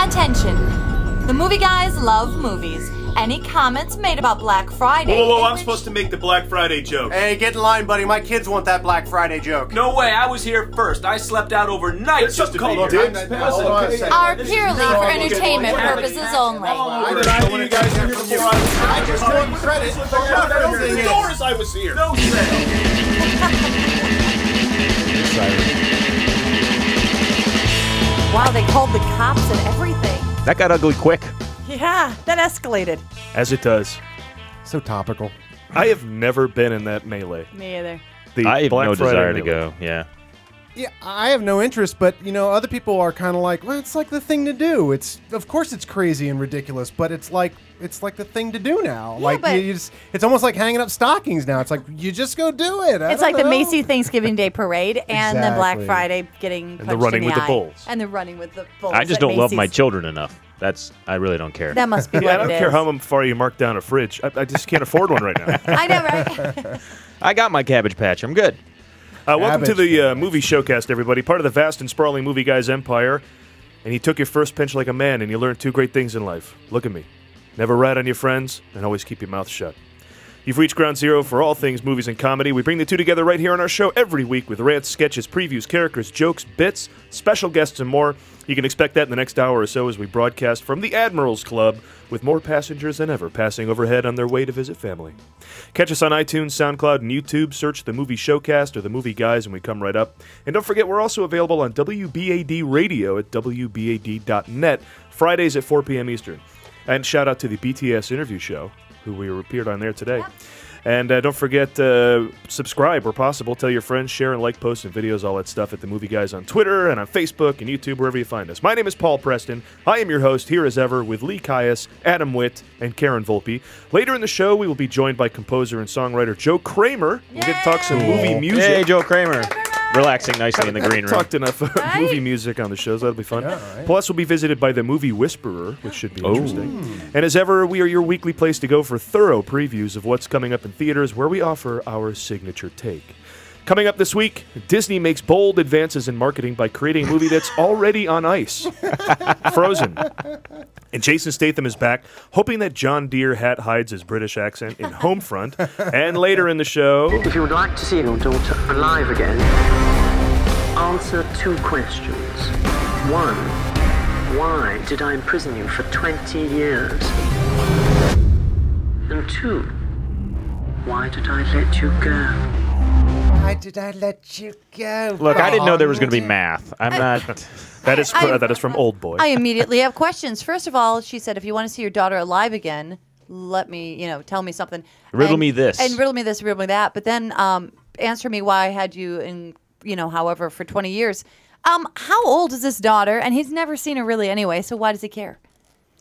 Attention. The movie guys love movies. Any comments made about Black Friday? Whoa, I'm supposed to make the Black Friday joke. Hey, get in line, buddy. My kids want that Black Friday joke. No way, I was here first. I slept out overnight just to be here. Are purely for entertainment purposes only. I just want credit for opening the doors. I was here. No Wow, they called the cops and everything. That got ugly quick. Yeah, that escalated. As it does. So topical. I have never been in that melee. Me either. I have no desire to melee. go. Yeah. Yeah, I have no interest, but you know, other people are kind of like, well, it's like the thing to do. It's of course it's crazy and ridiculous, but it's like the thing to do now. Yeah, like but you just, it's almost like hanging up stockings now. It's like you just go do it. It's like the Macy Thanksgiving Day Parade and then Black Exactly. Friday getting punched the running in with the the eye. bulls. And the running with the bulls. I just at don't love my Macy's. children enough. I really don't care. That must be Yeah, what I don't it care is. how far you mark down a fridge. I just can't afford one right now. I know, right? I got my Cabbage Patch. I'm good. Welcome to the movie Showcast, everybody. Part of the vast and sprawling movie guys empire. And you took your first pinch like a man, and you learned two great things in life. Look at me. Never rat on your friends, and always keep your mouth shut. You've reached ground zero for all things movies and comedy. We bring the two together right here on our show every week with rants, sketches, previews, characters, jokes, bits, special guests, and more. You can expect that in the next hour or so as we broadcast from the Admirals Club with more passengers than ever passing overhead on their way to visit family. Catch us on iTunes, SoundCloud, and YouTube. Search The Movie Showcast or The Movie Guys and we come right up. And don't forget, we're also available on WBAD Radio at WBAD.net, Fridays at 4 p.m. Eastern. And shout out to the BTS interview show, who we appeared on there today. Yep. And don't forget, subscribe where possible. Tell your friends, share and like posts and videos, all that stuff at The Movie Guys on Twitter and on Facebook and YouTube, wherever you find us. My name is Paul Preston. I am your host, here as ever, with Lee Caius, Adam Witt, and Karen Volpe. Later in the show, we will be joined by composer and songwriter Joe Kraemer. We'll get to talk some movie music. Hey, Joe Kraemer. Relaxing nicely in the green room. Talked enough movie music on the shows. That'll be fun. Yeah, right. Plus, we'll be visited by the Movie Whisperer, which should be interesting. And as ever, we are your weekly place to go for thorough previews of what's coming up in theaters, where we offer our signature take. Coming up this week, Disney makes bold advances in marketing by creating a movie that's already on ice. Frozen. And Jason Statham is back, hoping that John Deere hat hides his British accent in Homefront. And later in the show... If you would like to see your daughter alive again, answer two questions. One, why did I imprison you for 20 years? And two, why did I let you go? Why did I let you go? Look, I didn't know there was going to be math. I'm not... That is from Oldboy. I immediately have questions. First of all, she said, if you want to see your daughter alive again, let me, tell me something. Riddle me this. And riddle me this, riddle me that. But then answer me why I had you in, however, for 20 years. How old is this daughter? And he's never seen her really anyway, so why does he care?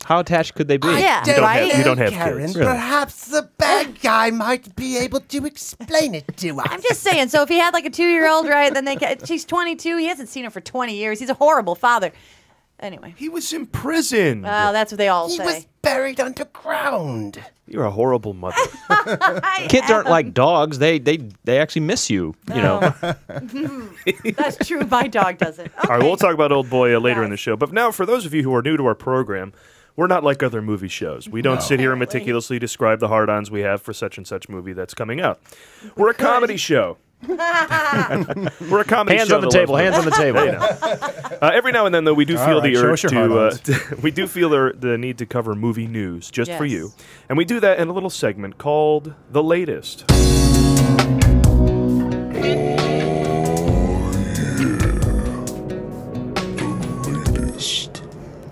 How attached could they be? Yeah, you don't have Karen, kids. perhaps the bad guy might be able to explain it to us. I'm just saying, so if he had like a 2-year-old, right, then she's 22, he hasn't seen her for 20 years. He's a horrible father. Anyway. He was in prison. That's what they all say. He was buried underground. You're a horrible mother. Kids aren't like dogs. They actually miss you, know. That's true. My dog doesn't. Okay. All right, we'll talk about Oldboy later in the show. But now, for those of you who are new to our program, we're not like other movie shows. We don't sit here and meticulously describe the hard-ons we have for such and such movie that's coming out. We're a comedy show. We're a comedy hands show. On the table. Hands on the table. Every now and then, though, we do feel the urge to. We do feel the need to cover movie news just for you, and we do that in a little segment called The Latest.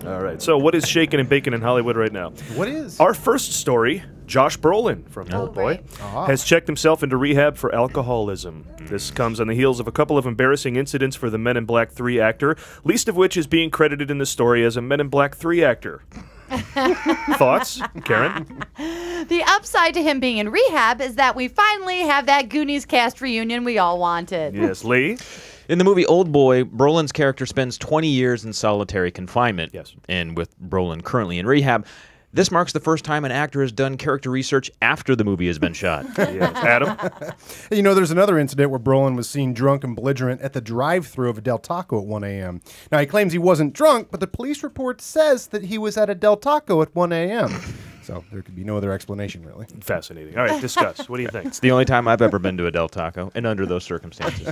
All right. So, what is shaking and baking in Hollywood right now? What is? Our first story, Josh Brolin from Oldboy, has checked himself into rehab for alcoholism. This comes on the heels of a couple of embarrassing incidents for the Men in Black 3 actor, least of which is being credited in the story as a Men in Black 3 actor. Thoughts, Karen? The upside to him being in rehab is that we finally have that Goonies cast reunion we all wanted. Yes, Lee? In the movie Oldboy, Brolin's character spends 20 years in solitary confinement. Yes. And with Brolin currently in rehab, This marks the first time an actor has done character research after the movie has been shot. Yeah. Adam? You know, there's another incident where Brolin was seen drunk and belligerent at the drive-thru of a Del Taco at 1 a.m. Now, he claims he wasn't drunk, but the police report says that he was at a Del Taco at 1 a.m. So there could be no other explanation, really. Fascinating. All right, discuss. What do you think? It's the only time I've ever been to a Del Taco, and under those circumstances.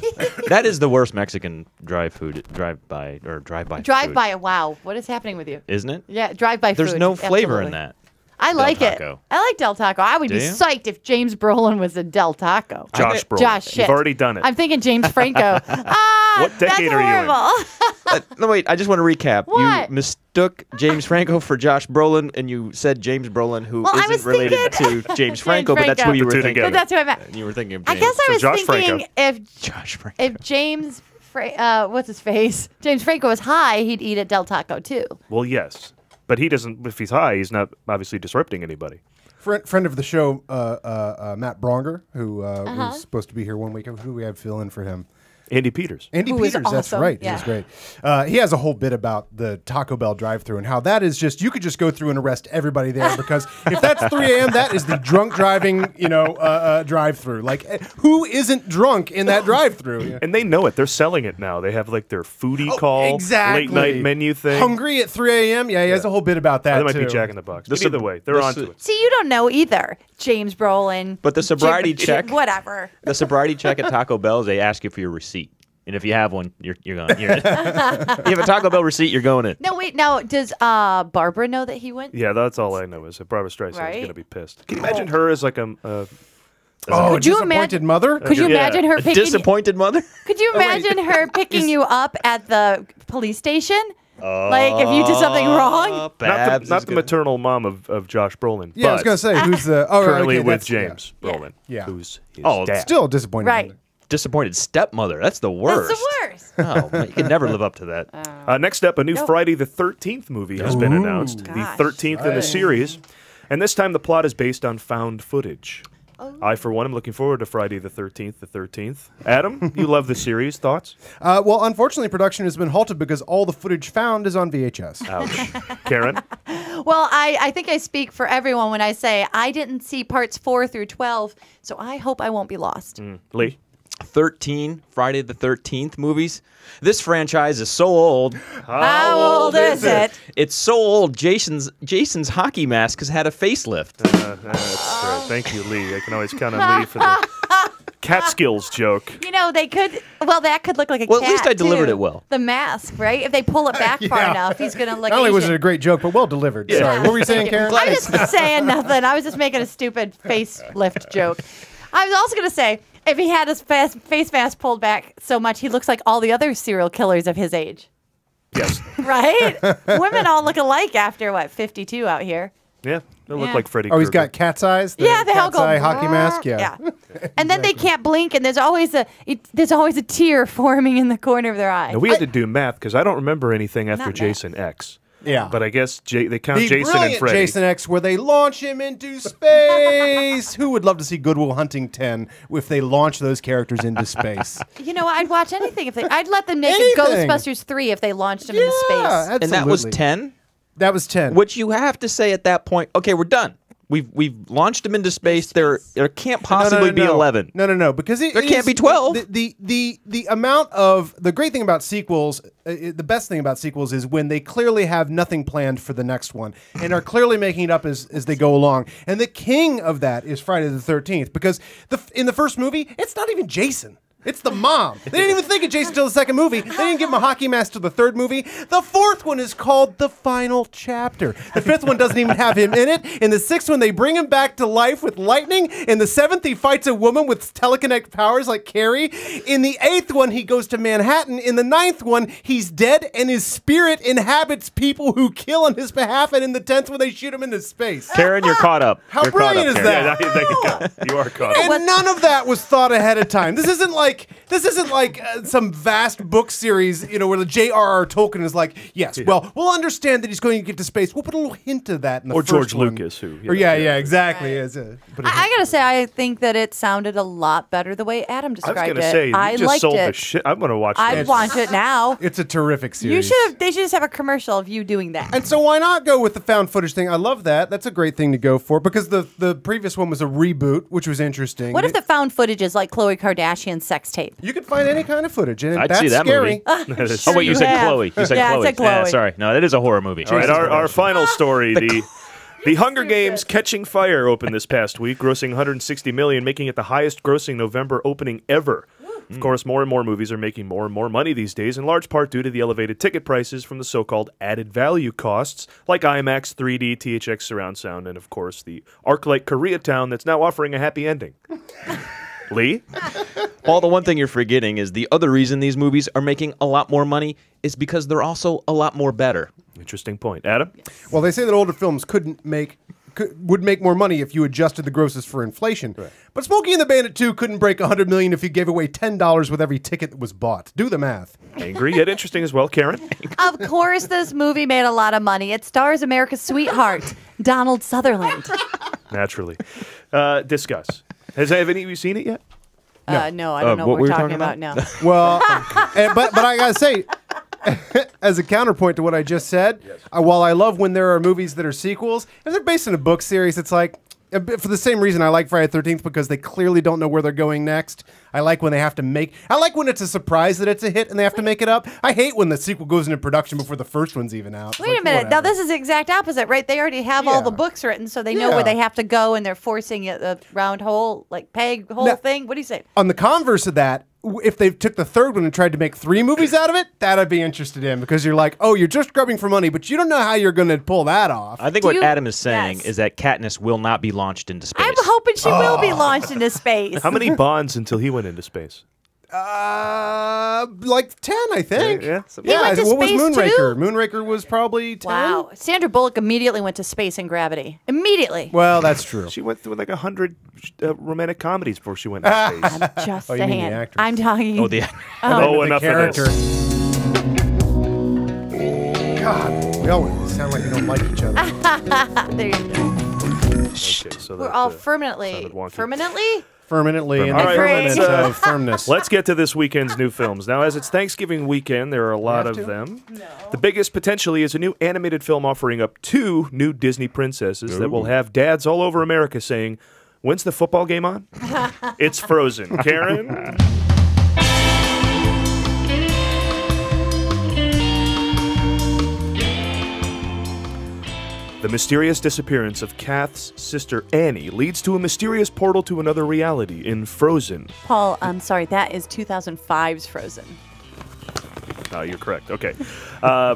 That is the worst Mexican drive-by food. Drive-by, wow. What is happening with you? Isn't it? Yeah, drive-by food. There's no flavor absolutely. in that. I like it. Taco. I like Del Taco. I would Do be you? psyched if James Brolin was a Del Taco. Josh Brolin. Josh, shit. You've already done it. I'm thinking James Franco. What decade that's are you in? horrible. No, wait, I just want to recap. What? You mistook James Franco for Josh Brolin, and you said James Brolin, who Well, I isn't was related thinking- to James Franco, but that's who Franco. you were The two thinking. together. But that's who I meant. And you were thinking of I James. guess I was Josh thinking Franco. Josh Franco. if James, what's his face? James Franco was high, he'd eat at Del Taco too. Well, yes. But he doesn't, if he's high, he's not obviously disrupting anybody. Friend of the show, Matt Bronger, who was supposed to be here 1 week. Who do we have fill in for him? Andy Peters. Andy Who is Peters, that's awesome. right. Yeah. He was great. He has a whole bit about the Taco Bell drive-thru and how that is just, you could just go through and arrest everybody there because if that's 3 a.m., that is the drunk driving, drive-thru. Like, who isn't drunk in that drive-thru? And they know it. They're selling it now. They have like their foodie call, exactly. late night menu thing. Hungry at 3 a.m.? Yeah, he has a whole bit about that, That might too. be Jack in the Box. The But either way, they're onto it. See, you don't know either. James Brolin. But the sobriety check, Whatever. the sobriety check at Taco Bell is they ask you for your receipt. And if you have one, you're going. If you have a Taco Bell receipt, you're going in. No, wait. Now, does Barbara know that he went? Yeah, that's all I know is that Barbara Streisand is Right? going to be pissed. Can you imagine her as like a Oh, Could you disappointed imagine- mother? Could you Yeah. imagine her A picking? disappointed mother? Could you imagine her picking you up at the police station? Like if you did something wrong? Babs not is the good. maternal mom of Josh Brolin? Yeah, I was but going to say, who's the... Oh, currently okay, with that's- James Yeah. Brolin, Yeah. who's his Oh, dad. Still disappointed. Right. Disappointed stepmother. That's the worst. That's the worst. Oh, man, you could never live up to that. Next up, a new Nope. Friday the 13th movie has been announced. Gosh. The 13th in the series. And this time the plot is based on found footage. I, for one, am looking forward to Friday the 13th. Adam, you love the series. Thoughts? Well, unfortunately, production has been halted because all the footage found is on VHS. Ouch. Karen? Well, I think I speak for everyone when I say I didn't see parts 4 through 12, so I hope I won't be lost. Lee? 13 Friday the 13th movies. This franchise is so old. How old is it? It's so old. Jason's hockey mask has had a facelift. That's right. Thank you, Lee. I can always count on Lee for the Catskills joke. You know, they could. Well, that could look like a Well, cat. at least I delivered too. it well. The mask, right? If they pull it back far Yeah. enough, he's gonna look. Not only was Asian. it a great joke, but well delivered. Sorry, what were you saying, Karen? I'm just saying nothing. I was just making a stupid facelift joke. I was also gonna say if he had his face mask pulled back so much, he looks like all the other serial killers of his age. Yes. Right? Women all look alike after what 52 out here. Yeah. They look Yeah. like Freddy Oh, he's Krueger. got cat's eyes? Yeah, they all cat's go eye hockey mask? Yeah. And then they can't blink, and there's always a tear forming in the corner of their eye. Now, we had to do math because I don't remember anything after Not math. Jason X. Yeah. But I guess they count The Jason and brilliant Freddy. Jason X, where they launch him into space. Who would love to see Good Will Hunting 10 if they launch those characters into space? You know, I'd watch anything if they. I'd let them make Anything. Ghostbusters 3 if they launched them into space. absolutely. And that was 10? That was 10. Which you have to say at that point, okay, we're done. We've launched them into space. There can't possibly be 11. No, because There can't be 12. The amount of the great thing about sequels, the best thing about sequels is when they clearly have nothing planned for the next one and are clearly making it up as they go along. And the king of that is Friday the 13th because in the first movie, it's not even Jason. It's the mom. They didn't even think of Jason till the second movie. They didn't give him a hockey mask till the third movie. The fourth one is called The Final Chapter. The fifth one doesn't even have him in it. In the sixth one, they bring him back to life with lightning. In the seventh, he fights a woman with telekinetic powers like Carrie. In the eighth one, he goes to Manhattan. In the ninth one, he's dead and his spirit inhabits people who kill on his behalf. And in the 10th one, they shoot him into space. Karen, you're caught up. How You're caught brilliant up, is Karen. that? Yeah, you are caught up. And none of that was thought ahead of time. This isn't like like some vast book series, where the J.R.R. Tolkien is like, yes, well, we'll understand that he's going to get to space. We'll put a little hint of that in the or first George one. Lucas, who exactly. Right. I gotta say, I think that it sounded a lot better the way Adam described it. I was gonna say, you just liked sold it. the shit. I'm gonna watch. I'd watch it now. It's a terrific series. They should just have a commercial of you doing that. And so why not go with the found footage thing? I love that. That's a great thing to go for because the previous one was a reboot, which was interesting. What if the found footage is like Khloe Kardashian's sex tape? You could find any kind of footage, and I'd that's see that scary. movie. Oh wait, you said Chloe. You said Yeah, I Chloe. said Chloe. Yeah, sorry. No, that is a horror movie. All right, our final story. The Hunger Games Catching Fire opened this past week, grossing $160 million, making it the highest-grossing November opening ever. Of course, more and more movies are making more and more money these days, in large part due to the elevated ticket prices from the so-called added value costs, like IMAX, 3D, THX surround sound, and, of course, the ArcLight Koreatown that's now offering a happy ending. Lee? Paul, the one thing you're forgetting is the other reason these movies are making a lot more money is because they're also a lot more better. Interesting point. Adam? Well, they say that older films would make more money if you adjusted the grosses for inflation. Right. But Smokey and the Bandit 2 couldn't break $100 million if you gave away $10 with every ticket that was bought. Do the math. Angry yet interesting as well. Karen? Of course, this movie made a lot of money. It stars America's sweetheart, Donald Sutherland. Naturally. Discuss. Have any of you seen it yet? No, I don't know what we're talking about now. Well, but I gotta say, as a counterpoint to what I just said, while I love when there are movies that are sequels, if they're based on a book series, it's like, for the same reason I like Friday the 13th, because they clearly don't know where they're going next. I like when they have to I like when it's a surprise that it's a hit and they have to make it up. I hate when the sequel goes into production before the first one's even out. Wait a minute. Now, this is the exact opposite, right? They already have all the books written, so they know where they have to go, and they're forcing it a round hole, like peg hole thing. What do you say? On the converse of that, if they took the third one and tried to make 3 movies out of it, that I'd be interested in, because you're like, oh, you're just grubbing for money, but you don't know how you're going to pull that off. I think what Adam is saying is that Katniss will not be launched into space. I'm hoping she will be launched into space. How many Bonds until he went into space? Like 10, I think. Yeah. What was Moonraker? Moonraker was probably 10. Wow. Sandra Bullock immediately went to space in Gravity. Immediately. Well, that's true. She went through like 100 romantic comedies before she went into space. I'm just you mean saying. the actress? I'm talking. Oh, the actor. Enough character. of this. God, we always sound like we don't like each other. There you go. Okay, so We're that, all sounded wonky. Permanently in All the right, firmament of firmness. Let's get to this weekend's new films. Now, as it's Thanksgiving weekend, there are a lot of them. No. The biggest potentially is a new animated film offering up 2 new Disney princesses that will have dads all over America saying, "When's the football game on?" It's Frozen. Karen? The mysterious disappearance of Kath's sister Annie leads to a mysterious portal to another reality in Frozen. Paul, I'm sorry. That is 2005's Frozen. You're correct. Okay.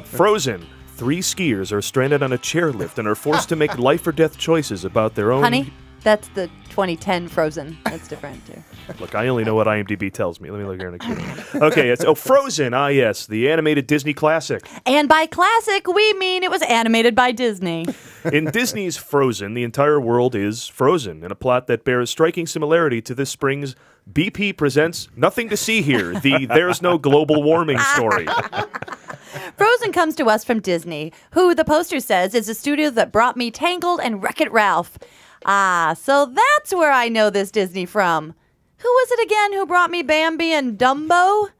Frozen. 3 skiers are stranded on a chairlift and are forced to make life or death choices about their own... Honey, that's the 2010 Frozen. That's different, too. Look, I only know what IMDb tells me. Let me look here in a queue. Okay, it's Frozen. Ah, yes, the animated Disney classic. And by classic, we mean it was animated by Disney. In Disney's Frozen, the entire world is frozen in a plot that bears striking similarity to this spring's BP presents Nothing to See Here, the There's No Global Warming story. Frozen comes to us from Disney, who the poster says is the studio that brought me Tangled and Wreck-It Ralph. Ah, so that's where I know this Disney from. Who was it again who brought me Bambi and Dumbo?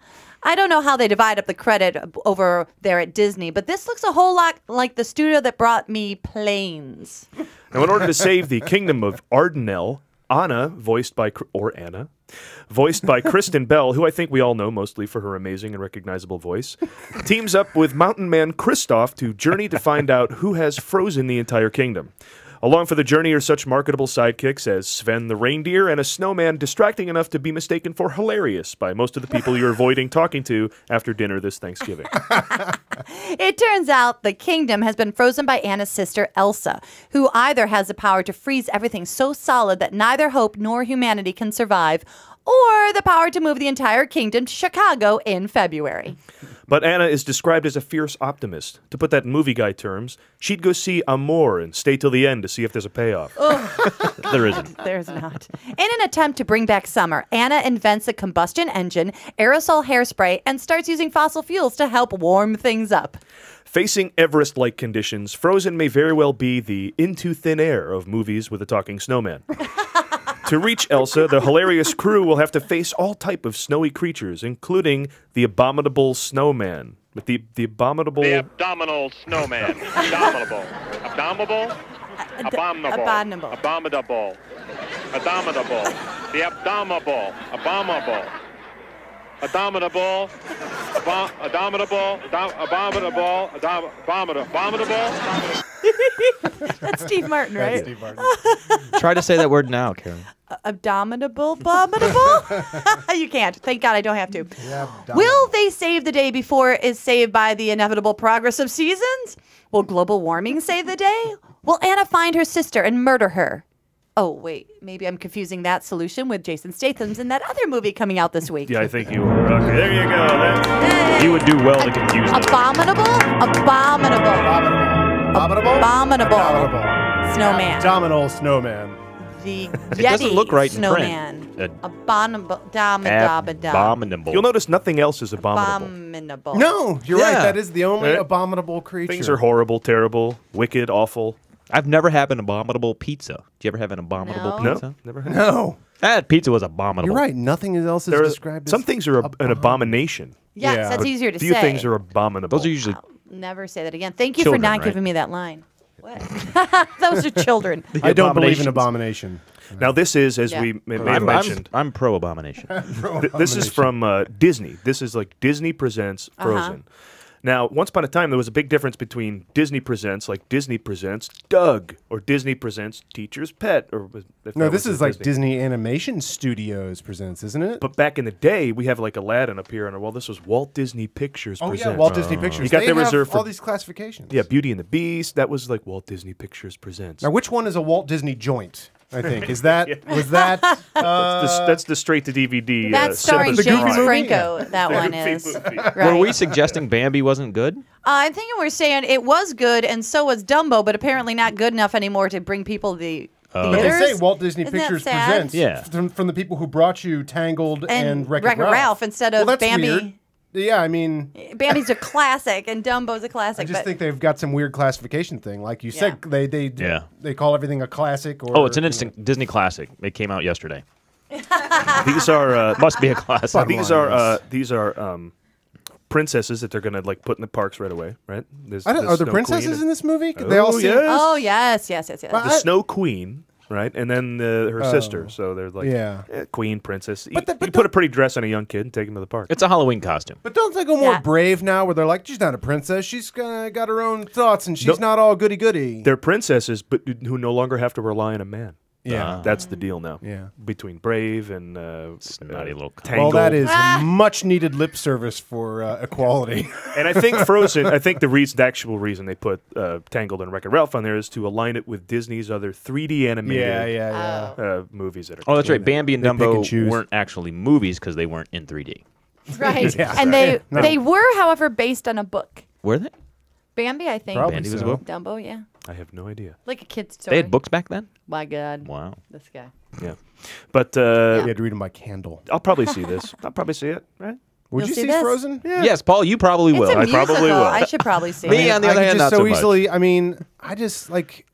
I don't know how they divide up the credit over there at Disney, but this looks a whole lot like the studio that brought me Planes. Now, in order to save the kingdom of Ardenel, Anna, voiced by Kristen Bell, who I think we all know mostly for her amazing and recognizable voice, teams up with mountain man Kristoff to journey to find out who has frozen the entire kingdom. Along for the journey are such marketable sidekicks as Sven the reindeer and a snowman distracting enough to be mistaken for hilarious by most of the people you're avoiding talking to after dinner this Thanksgiving. It turns out the kingdom has been frozen by Anna's sister Elsa, who either has the power to freeze everything so solid that neither hope nor humanity can survive, or the power to move the entire kingdom to Chicago in February. But Anna is described as a fierce optimist. To put that in movie guy terms, she'd go see Amour and stay till the end to see if there's a payoff. There isn't. There's not. In an attempt to bring back summer, Anna invents a combustion engine, aerosol hairspray, and starts using fossil fuels to help warm things up. Facing Everest-like conditions, Frozen may very well be the into thin air of movies with a talking snowman. To reach Elsa, the hilarious crew will have to face all type of snowy creatures, including the abominable snowman. But the abominable... The abdominal snowman. Abominable. Abominable? Abominable. Abominable. Abominable. Abominable. The abdominable. Abominable. Abominable. Abominable. Abominable. Abominable. That's Steve Martin, right? That's Steve Martin. Try to say that word now, Karen. Abominable? You can't. Thank God I don't have to. Will they save the day before it is saved by the inevitable progress of seasons? Will global warming save the day? Will Anna find her sister and murder her? Oh, wait. Maybe I'm confusing that solution with Jason Statham's in that other movie coming out this week. Yeah, I think you were. Okay, there you go. Hey. You would do well to confuse them. Abominable? Abominable. Abominable. Snowman. Abdominal snowman. The It doesn't look right in snowman. print. Abominable. Abominable. You'll notice nothing else is abominable. Abominable. No, you're right. Yeah. That is the only Right? abominable creature. Things are horrible, terrible, wicked, awful. I've never had an abominable pizza. Do you ever have an abominable No. pizza? Never had. No. That pizza was abominable. You're right. Nothing else is There are, described as some things are an abomination. Yes, Yeah. that's But easier to Few say. things are abominable. Those are usually Never say that again. Thank you Children, for not right? giving me that line. What? Those are children. I don't believe in abominations. abomination. Now this is, as Yeah. we may have mentioned, I'm pro abomination. this is from Disney. This is like Disney Presents Frozen. Now, once upon a time, there was a big difference between Disney Presents, like Disney Presents Doug, or Disney Presents Teacher's Pet. Or if No, that this was is like Disney Animation Studios presents, isn't it? But back in the day, we have like Aladdin up here, and well, this was Walt Disney Pictures Oh Presents. yeah, Walt Disney Pictures. You got They their have reserved for all these classifications. Yeah, Beauty and the Beast. That was like Walt Disney Pictures Presents. Now, which one is a Walt Disney joint? I think is that was that. That's the straight to DVD. That's starring The Goofy James movie? Franco. Yeah. That The one Goofy is. movie. Right. Were we suggesting Bambi wasn't good? I'm thinking we're saying it was good, and so was Dumbo, but apparently not good enough anymore to bring people the But they theaters. say Walt Disney Isn't that Pictures sad? presents. Yeah. From the people who brought you Tangled and Wreck-It Ralph instead of well, that's Bambi. Weird. Yeah, I mean, Bambi's a classic, and Dumbo's a classic. I just but think they've got some weird classification thing. Like you said, Yeah. they call everything a classic. Or, Oh, it's an instant Disney classic. It came out yesterday. These are Must be a classic. these are princesses that they're gonna like put in the parks right away, right? There's are there Snow princesses Queen in this movie? They all seem. yes. Oh yes. The Snow Queen, right? And then her sister. So they're like Yeah. queen, princess. But you put a pretty dress on a young kid and take him to the park. It's a Halloween costume. But don't they go more Yeah. brave now, where they're like, she's not a princess. She's got her own thoughts, and she's not all goody goody. They're princesses, but who no longer have to rely on a man. Yeah. That's the deal now. Yeah. Between Brave and Snotty little Tangled. Well, that is much needed lip service for equality. And I think Frozen, the actual reason they put Tangled and Wreck-It Ralph on there is to align it with Disney's other 3D animated movies that are. Oh, that's right. Bambi and They pick and Dumbo choose. weren't actually movies because they weren't in 3D. Right. Yeah. And they No. they were, however, based on a book. Were they? Bambi, I think. Probably Bambi was a so. book? Dumbo, yeah. I have no idea. Like a kid's story. They had books back then? My God. Wow. This guy. Yeah, but You had to read them by candle. I'll probably see this. I'll probably see it. Right? Would You'll you see see this? Frozen? Yeah. Yes, Paul, you probably will. It's a I musical. probably will. I should probably see Me, it. on the I other could hand, just not so much. easily. I mean, I just like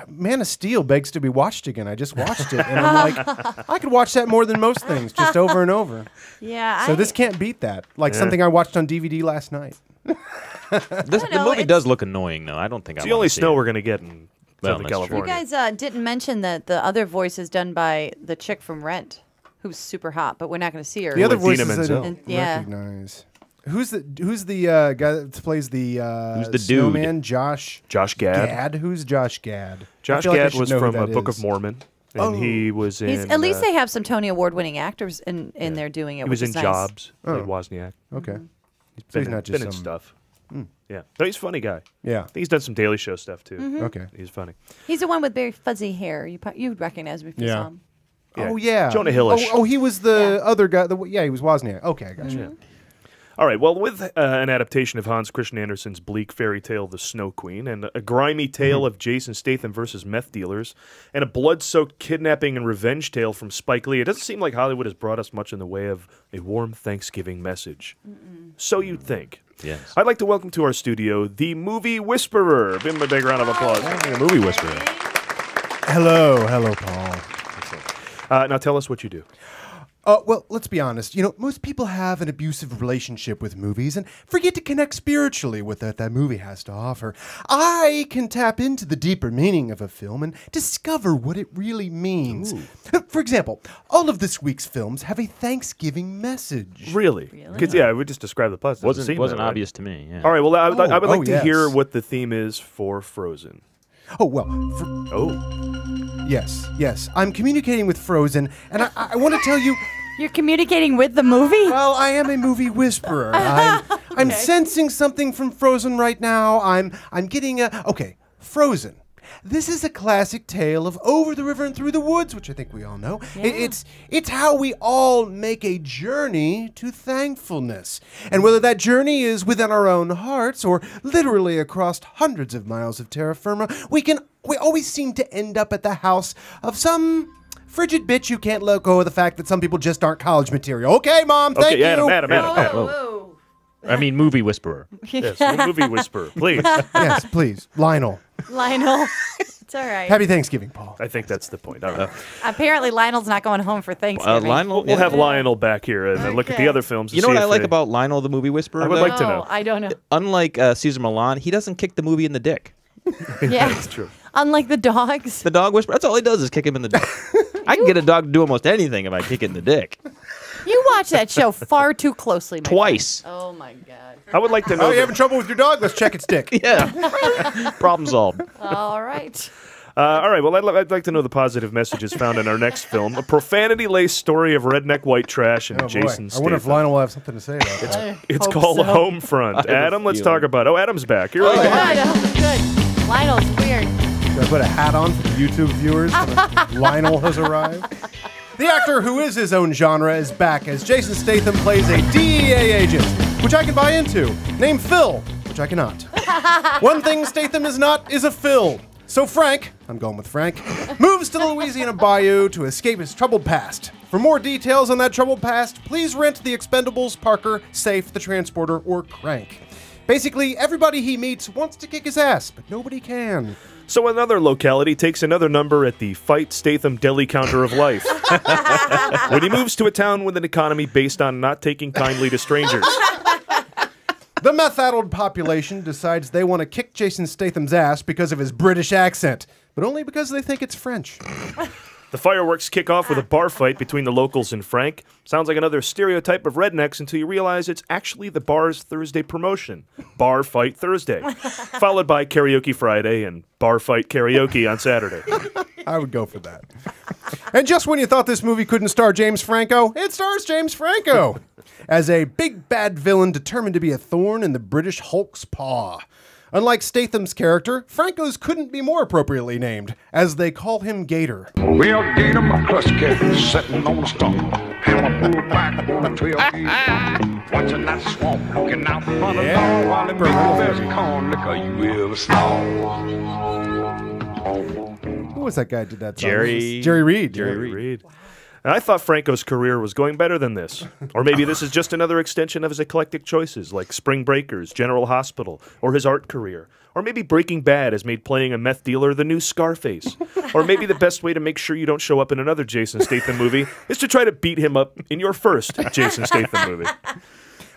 Man of Steel begs to be watched again. I just watched it, and I'm like, I could watch that more than most things, just over and over. Yeah. So this can't beat that. Like something I watched on DVD last night. The know, movie it's- does look annoying, though. I don't think It's I the wanna only see snow it. we're gonna get in Well, Southern that's true. You California. guys didn't mention that the other voice is done by the chick from Rent, who's super hot, but we're not going to see her. The other Idina voices I Menzel. didn't Yeah. recognize. Who's the guy that plays the Who's the dude? snowman? Josh Gad. Gad. Who's Josh Gad? I Josh feel like I Gad should was know who from that Book is. of Mormon, and he was in. He's, at least they have some Tony Award-winning actors in there doing it. He was which in is nice. Jobs. Oh. Played Wozniak. Okay. He's So been, he's not been just in some- stuff. Yeah, no, he's a funny guy. Yeah. I think he's done some Daily Show stuff too. Mm-hmm. Okay. He's funny. He's the one with very fuzzy hair. You'd recognize him if you Yeah. saw him. Yeah. Oh yeah. Jonah Hillish. Oh, he was the other guy. Yeah, he was Wozniak. Okay, I got you. All right, well, with an adaptation of Hans Christian Andersen's bleak fairy tale, The Snow Queen, and a grimy tale of Jason Statham versus meth dealers, and a blood-soaked kidnapping and revenge tale from Spike Lee, it doesn't seem like Hollywood has brought us much in the way of a warm Thanksgiving message. So you'd think. Yes. I'd like to welcome to our studio the Movie Whisperer. Give him a big round of applause. The Movie Whisperer. Hello, Paul. Now tell us what you do. Well, let's be honest. You know, most people have an abusive relationship with movies and forget to connect spiritually with what that movie has to offer. I can tap into the deeper meaning of a film and discover what it really means. For example, all of this week's films have a Thanksgiving message. Really? Because, yeah, we just described the plot. Wasn't obvious to me. Yeah. All right, well, I would like to yes. hear what the theme is for Frozen. Oh, well. Yes. I'm communicating with Frozen, and I want to tell you... You're communicating with the movie? Well, I am a movie whisperer. I'm sensing something from Frozen right now. I'm getting a... Okay, Frozen. This is a classic tale of over the river and through the woods, which I think we all know. Yeah. It's how we all make a journey to thankfulness. And whether that journey is within our own hearts or literally across hundreds of miles of terra firma, we always seem to end up at the house of some frigid bitch who can't let go of the fact that some people just aren't college material. Okay, Mom, thank you. Adam. Whoa. I mean, Movie Whisperer. Yes, Movie Whisperer, please. Yes, please. Lionel. It's all right. Happy Thanksgiving, Paul. I think that's the point. All right. Apparently, Lionel's not going home for Thanksgiving. Lionel, We'll have Lionel back here and look at the other films. You know what I like about Lionel, the Movie Whisperer? I would like to know. I don't know. Unlike Caesar Milan, he doesn't kick the movie in the dick. Yeah, That's true. Unlike the dogs. The dog whisperer, that's all he does is kick him in the dick. I can get a dog to do almost anything if I kick it in the dick. You watch that show far too closely, my Twice. friend. Oh, my God. I would like to know. Oh, you having trouble with your dog? Let's check its dick. Yeah. Problem solved. All right. All right, well, I'd like to know the positive messages found in our next film, a profanity-laced story of redneck white trash and Jason Statham. I wonder if Lionel will have something to say about that. It's called Homefront. Adam, let's talk about it. Oh, Adam's back. Here we go. Good. Lionel's weird. Should I put a hat on for the YouTube viewers? Lionel has arrived. The actor who is his own genre is back as Jason Statham plays a DEA agent, which I can buy into, named Phil, which I cannot. One thing Statham is not is a Phil. So Frank, I'm going with Frank, moves to the Louisiana Bayou to escape his troubled past. For more details on that troubled past, please rent The Expendables, Parker, Safe, The Transporter, or Crank. Basically, everybody he meets wants to kick his ass, but nobody can. So another locality takes another number at the Fight Statham deli counter of life. When he moves to a town with an economy based on not taking kindly to strangers. The meth-addled population decides they want to kick Jason Statham's ass because of his British accent, but only because they think it's French. The fireworks kick off with a bar fight between the locals and Frank. Sounds like another stereotype of rednecks until you realize it's actually the bar's Thursday promotion. Bar Fight Thursday. Followed by Karaoke Friday and Bar Fight Karaoke on Saturday. I would go for that. And just when you thought this movie couldn't star James Franco, it stars James Franco as a big bad villain determined to be a thorn in the British Hulk's paw. Unlike Statham's character, Franco's couldn't be more appropriately named, as they call him Gator. Well, Gator McCluskey sitting on a stump, hammer pulled back on a 12 watching that swamp, looking out for the door while it makes the best corn liquor you ever saw. Who was that guy who did that song? Jerry Reed. Jerry Reed. And I thought Franco's career was going better than this. Or maybe this is just another extension of his eclectic choices, like Spring Breakers, General Hospital, or his art career. Or maybe Breaking Bad has made playing a meth dealer the new Scarface. Or maybe the best way to make sure you don't show up in another Jason Statham movie is to try to beat him up in your first Jason Statham movie.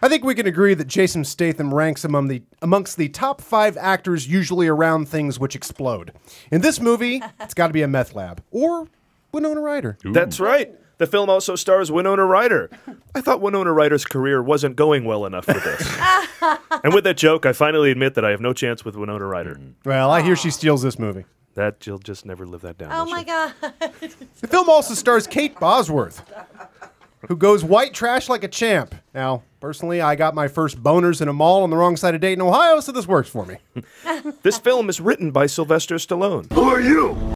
I think we can agree that Jason Statham ranks amongst the top 5 actors usually around things which explode. In this movie, it's got to be a meth lab. Or Winona Ryder. Ooh. That's right. The film also stars Winona Ryder. I thought Winona Ryder's career wasn't going well enough for this. And with that joke, I finally admit that I have no chance with Winona Ryder. Well, I hear she steals this movie. That you'll just never live that down. Oh, my God. The film also stars Kate Bosworth, who goes white trash like a champ. Now, personally, I got my first boners in a mall on the wrong side of Dayton, Ohio, so this works for me. This film is written by Sylvester Stallone. Who are you?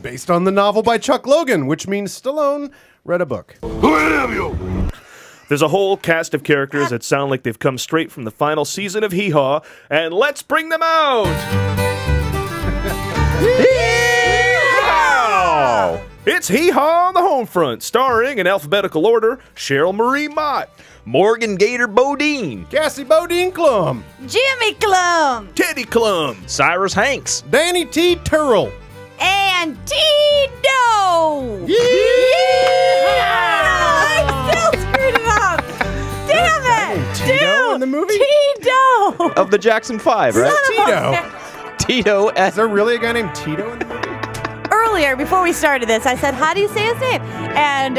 Based on the novel by Chuck Logan, which means Stallone read a book. Who are you? There's a whole cast of characters that sound like they've come straight from the final season of Hee Haw, and let's bring them out! Hee-Haw! It's Hee Haw on the Homefront, starring, in alphabetical order, Cheryl Marie Mott, Morgan Gator Bodine, Cassie Bodine Klum, Jimmy Klum, Teddy Klum, Cyrus Hanks, Danny T. Turrell, and Tito. I still screwed it up. Damn it. Tito in the movie? Tito. of the Jackson 5, right? Tito. Tito. Is there really a guy named Tito in the movie? Earlier, before we started this, I said, how do you say his name? And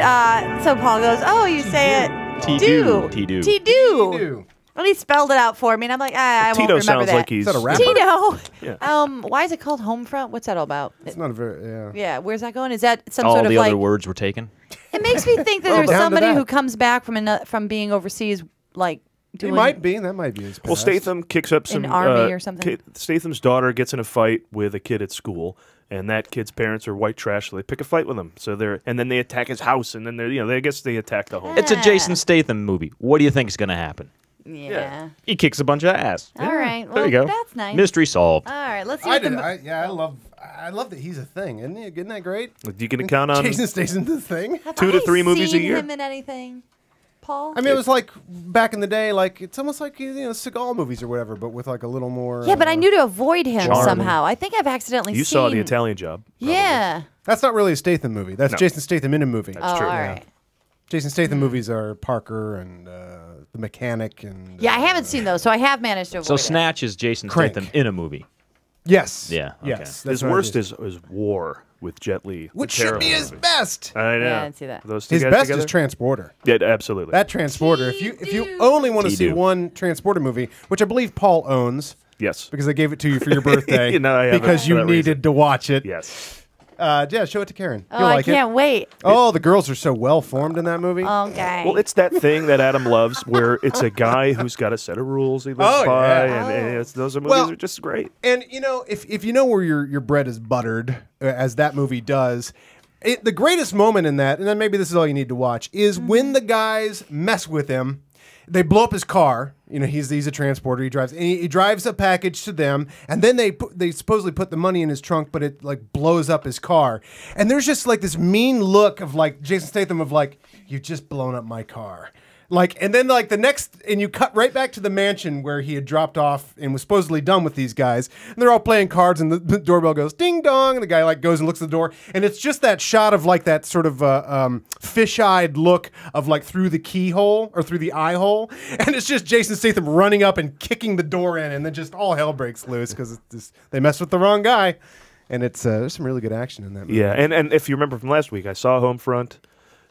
so Paul goes, oh, you say it T-do. T-do. Tito. And he spelled it out for me, and I'm like, I won't Tito remember sounds that. like he's... Is that a rapper? Tito. Yeah. Why is it called Homefront? What's that all about? It's not a very, yeah. Yeah, where's that going? Is that some All sort of the like... other words were taken. It makes me think that Well, there's down to somebody that. who comes back from being overseas, like He doing... might be. That might be his past. Well, Statham kicks up some... army or something? Statham's daughter gets in a fight with a kid at school, and that kid's parents are white trash, so they pick a fight with him. And then they attack his house, and then I guess they attack the home. It's a Jason Statham movie. What do you think is going to happen? Yeah. He kicks a bunch of ass. All right. Well, There you go. that's nice. Mystery solved. All right, let's see I what the... did. I love that he's a thing. Isn't that great? You can count on Jason Statham's the thing. Have 2 to 3 movies a seen year. him in anything, Paul? I mean, it was like back in the day, like it's almost like Seagal movies or whatever, but with like a little more. Yeah, but I knew to avoid him charm. somehow. I think I've accidentally You seen... saw The Italian Job. Yeah. That's not really a Statham movie. That's No. Jason Statham in a movie. Oh, true. all Yeah. right. Jason Statham movies are Parker and The Mechanic and. Yeah, I haven't seen those, so I have managed to avoid So it. Snatch is Jason Crank. Statham in a movie. Yes. Yeah, okay. Yes. His what it worst is War with Jet Li. Which A should terrible be his movie. best. I know. Yeah, I didn't see that. Those two His guys best together? is Transporter. Yeah, absolutely. That Transporter. If you only want to see T-do. one Transporter movie, which I believe Paul owns Yes. because I gave it to you for your birthday, No, I have it because for you that needed reason. to watch it. Yes. Yeah, show it to Karen. Oh, You'll I like can't wait. it. Oh, the girls are so well formed in that movie. Okay. Well, it's that thing that Adam loves, where it's a guy who's got a set of rules he lives Oh, by, yeah. and those movies Well, are just great. And if you know where your bread is buttered, as that movie does, the greatest moment in that, and then maybe this is all you need to watch, is when the guys mess with him. They blow up his car. He's a transporter. He drives a package to them, and then they supposedly put the money in his trunk, but it like blows up his car. And there's just like this mean look of like Jason Statham of like, you've just blown up my car. Like, and then like and you cut right back to the mansion where he had dropped off and was supposedly done with these guys. And they're all playing cards, and the doorbell goes ding dong, and the guy like goes and looks at the door, and it's just that shot of like that sort of fish-eyed look of like through the keyhole or through the eye hole, and it's just Jason Statham running up and kicking the door in, and then just all hell breaks loose because they messed with the wrong guy, and there's some really good action in that movie. Yeah, and if you remember from last week, I saw Homefront.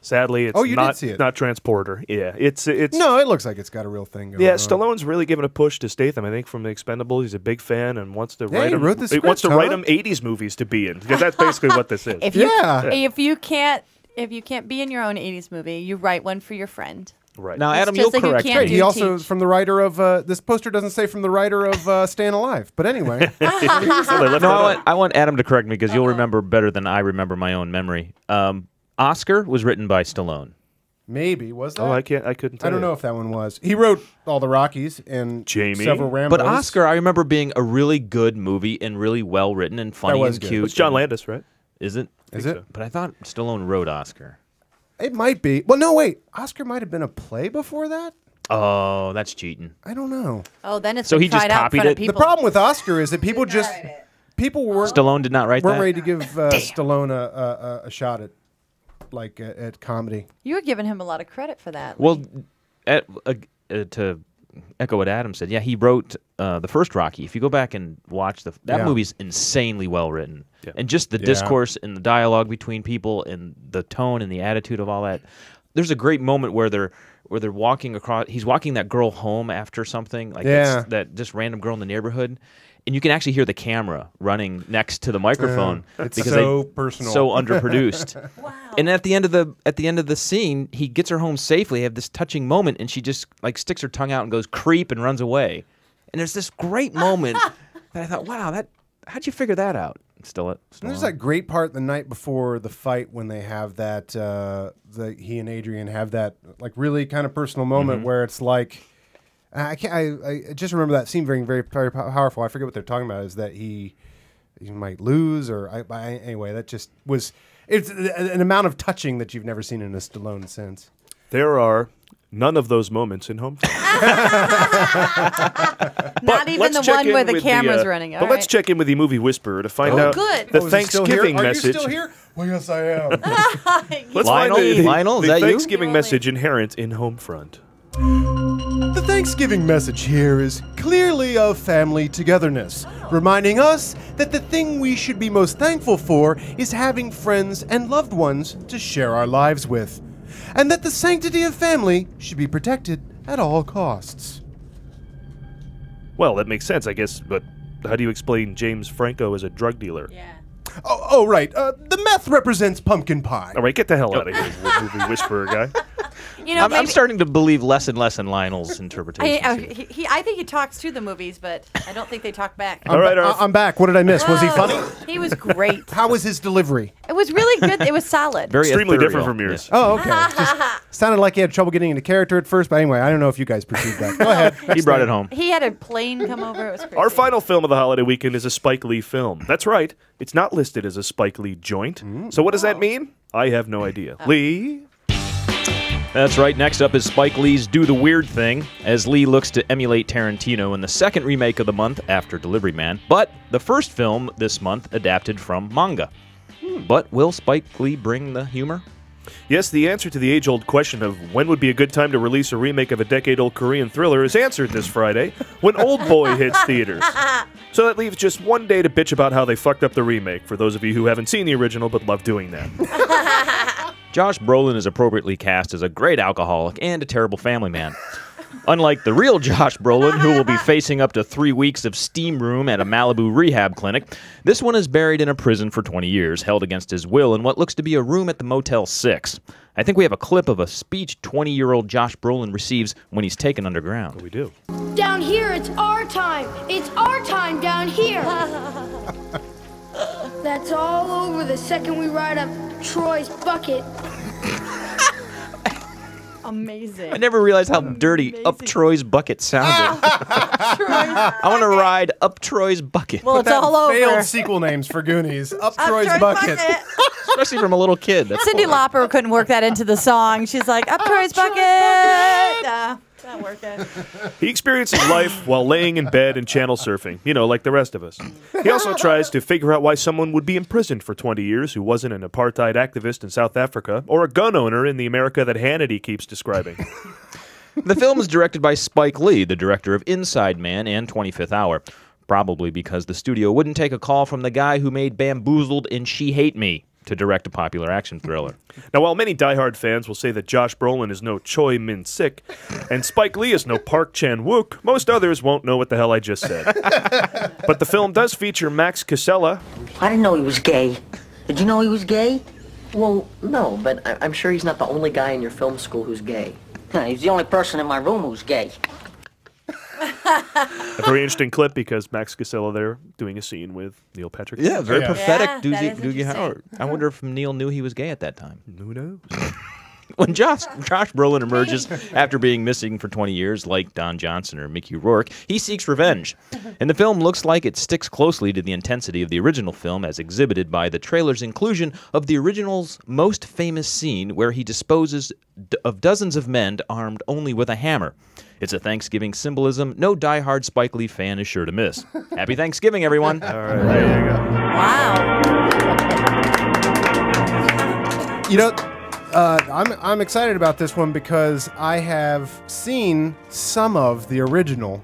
Sadly, it's you not did see it. not Transporter. Yeah, it's No, it looks like it's got a real thing going yeah. on. Stallone's really given a push to Statham. I think from The Expendables, he's a big fan and wants to write he him. wrote the he wants to script, write huh? him 80s movies to be in because that's basically what this is. If you can't be in your own 80s movie, you write one for your friend. Right. Now, It's Adam, just you'll like you correct can't me. do He also teach. from the writer of this poster doesn't say from the writer of Staying Alive, but anyway. So they left that out. I want Adam to correct me because you'll remember better than I remember my own memory. Oscar was written by Stallone. Maybe was that? Oh, I couldn't tell I don't you. know if that one was. He wrote all the Rockies and Jamie. several Rambos. But Oscar, I remember being a really good movie and really well written and funny was and good. cute. It's John Landis, right? Is it? Is it? so. But I thought Stallone wrote Oscar. It might be. Well, no, wait. Oscar might have been a play before that. Oh, that's cheating. I don't know. Oh, then it's So been he just tried out in copied front of it? The people. problem with Oscar is that people weren't Stallone did not write weren't that? ready to give Stallone a shot at comedy. You were giving him a lot of credit for that. Well, to echo what Adam said, yeah, he wrote the first Rocky. If you go back and watch that Yeah. movie's insanely well written, Yeah. and just the discourse and the dialogue between people and the tone and the attitude of all that. There's a great moment where they're walking across. He's walking that girl home after something like that just random girl in the neighborhood. And you can actually hear the camera running next to the microphone It's because so personal. so underproduced. Wow! And at the end of the scene, he gets her home safely. They have this touching moment, and she just like sticks her tongue out and goes creep and runs away. And there's this great moment that I thought, wow, how'd you figure that out? Still There's that great part the night before the fight when they have that he and Adrian have that like really kind of personal moment where it's like I just remember that scene very, very, very powerful. I forget what they're talking about. Is that he might lose or anyway? That just was it's an amount of touching that you've never seen in a Stallone sense. There are none of those moments in Homefront. Not even the one where the camera's running. But let's check in with the movie whisperer to find out the Thanksgiving message. Are you still here? Well, yes, I am. Let's Lionel, find Lionel, is the that you? Thanksgiving message inherent in Homefront. The Thanksgiving message here is clearly of family togetherness, reminding us that the thing we should be most thankful for is having friends and loved ones to share our lives with, and that the sanctity of family should be protected at all costs. Well, that makes sense, I guess, but how do you explain James Franco as a drug dealer? Yeah. Oh, right. The meth represents pumpkin pie. All right, get the hell out of here, movie whisperer guy. You know, I'm starting to believe less and less in Lionel's interpretation. I think he talks to the movies, but I don't think they talk back. I'm back. What did I miss? Was he funny? He was great. How was his delivery? It was really good. It was solid. Very extremely ethereal. different from yours. Oh, okay. Just sounded like he had trouble getting into character at first, but anyway, I don't know if you guys perceived that. Go ahead. He brought it home. He had a plane come over. It was crazy. Our final film of the holiday weekend is a Spike Lee film. That's right. It's not listed as a Spike Lee joint. So what does that mean? I have no idea. Lee? That's right. Next up is Spike Lee's Do the Weird Thing, as Lee looks to emulate Tarantino in the second remake of the month after Delivery Man. But the first film this month adapted from manga. But will Spike Lee bring the humor? Yes, the answer to the age-old question of when would be a good time to release a remake of a decade-old Korean thriller is answered this Friday when Oldboy hits theaters. So that leaves just one day to bitch about how they fucked up the remake, for those of you who haven't seen the original but love doing that. Josh Brolin is appropriately cast as a great alcoholic and a terrible family man. Unlike the real Josh Brolin, who will be facing up to 3 weeks of steam room at a Malibu rehab clinic, this one is buried in a prison for 20 years, held against his will in what looks to be a room at the Motel 6. I think we have a clip of a speech 20-year-old Josh Brolin receives when he's taken underground. We do. Down here, it's our time. It's our time down here. That's all over the second we ride up Troy's bucket. Amazing. I never realized how dirty Up Troy's Bucket sounded. I want to ride Up Troy's Bucket. Well, it's all over. Failed sequel names for Goonies. Up Troy's Bucket. Especially from a little kid. That's Cindy Lauper couldn't work that into the song. She's like, Up Troy's Bucket. Nah, not working. He experiences life while laying in bed and channel surfing, you know, like the rest of us. He also tries to figure out why someone would be imprisoned for 20 years who wasn't an apartheid activist in South Africa or a gun owner in the America that Hannity keeps describing. The film is directed by Spike Lee, the director of Inside Man and 25th Hour. Probably because the studio wouldn't take a call from the guy who made Bamboozled and She Hate Me to direct a popular action thriller. Now, while many diehard fans will say that Josh Brolin is no Choi Min-sik and Spike Lee is no Park Chan-wook, most others won't know what the hell I just said. But the film does feature Max Casella. I didn't know he was gay. Did you know he was gay? Well, no, but I'm sure he's not the only guy in your film school who's gay. He's the only person in my room who's gay. A very interesting clip because Max Casella there doing a scene with Neil Patrick. Yeah, very prophetic Yeah, Doogie Howard. I wonder if Neil knew he was gay at that time. Who knows? When Josh Brolin emerges after being missing for 20 years, like Don Johnson or Mickey Rourke, he seeks revenge. And the film looks like it sticks closely to the intensity of the original film as exhibited by the trailer's inclusion of the original's most famous scene where he disposes of dozens of men armed only with a hammer. It's a Thanksgiving symbolism no diehard Spike Lee fan is sure to miss. Happy Thanksgiving, everyone. All right, there you go. Wow. You know, I'm excited about this one because I have seen some of the original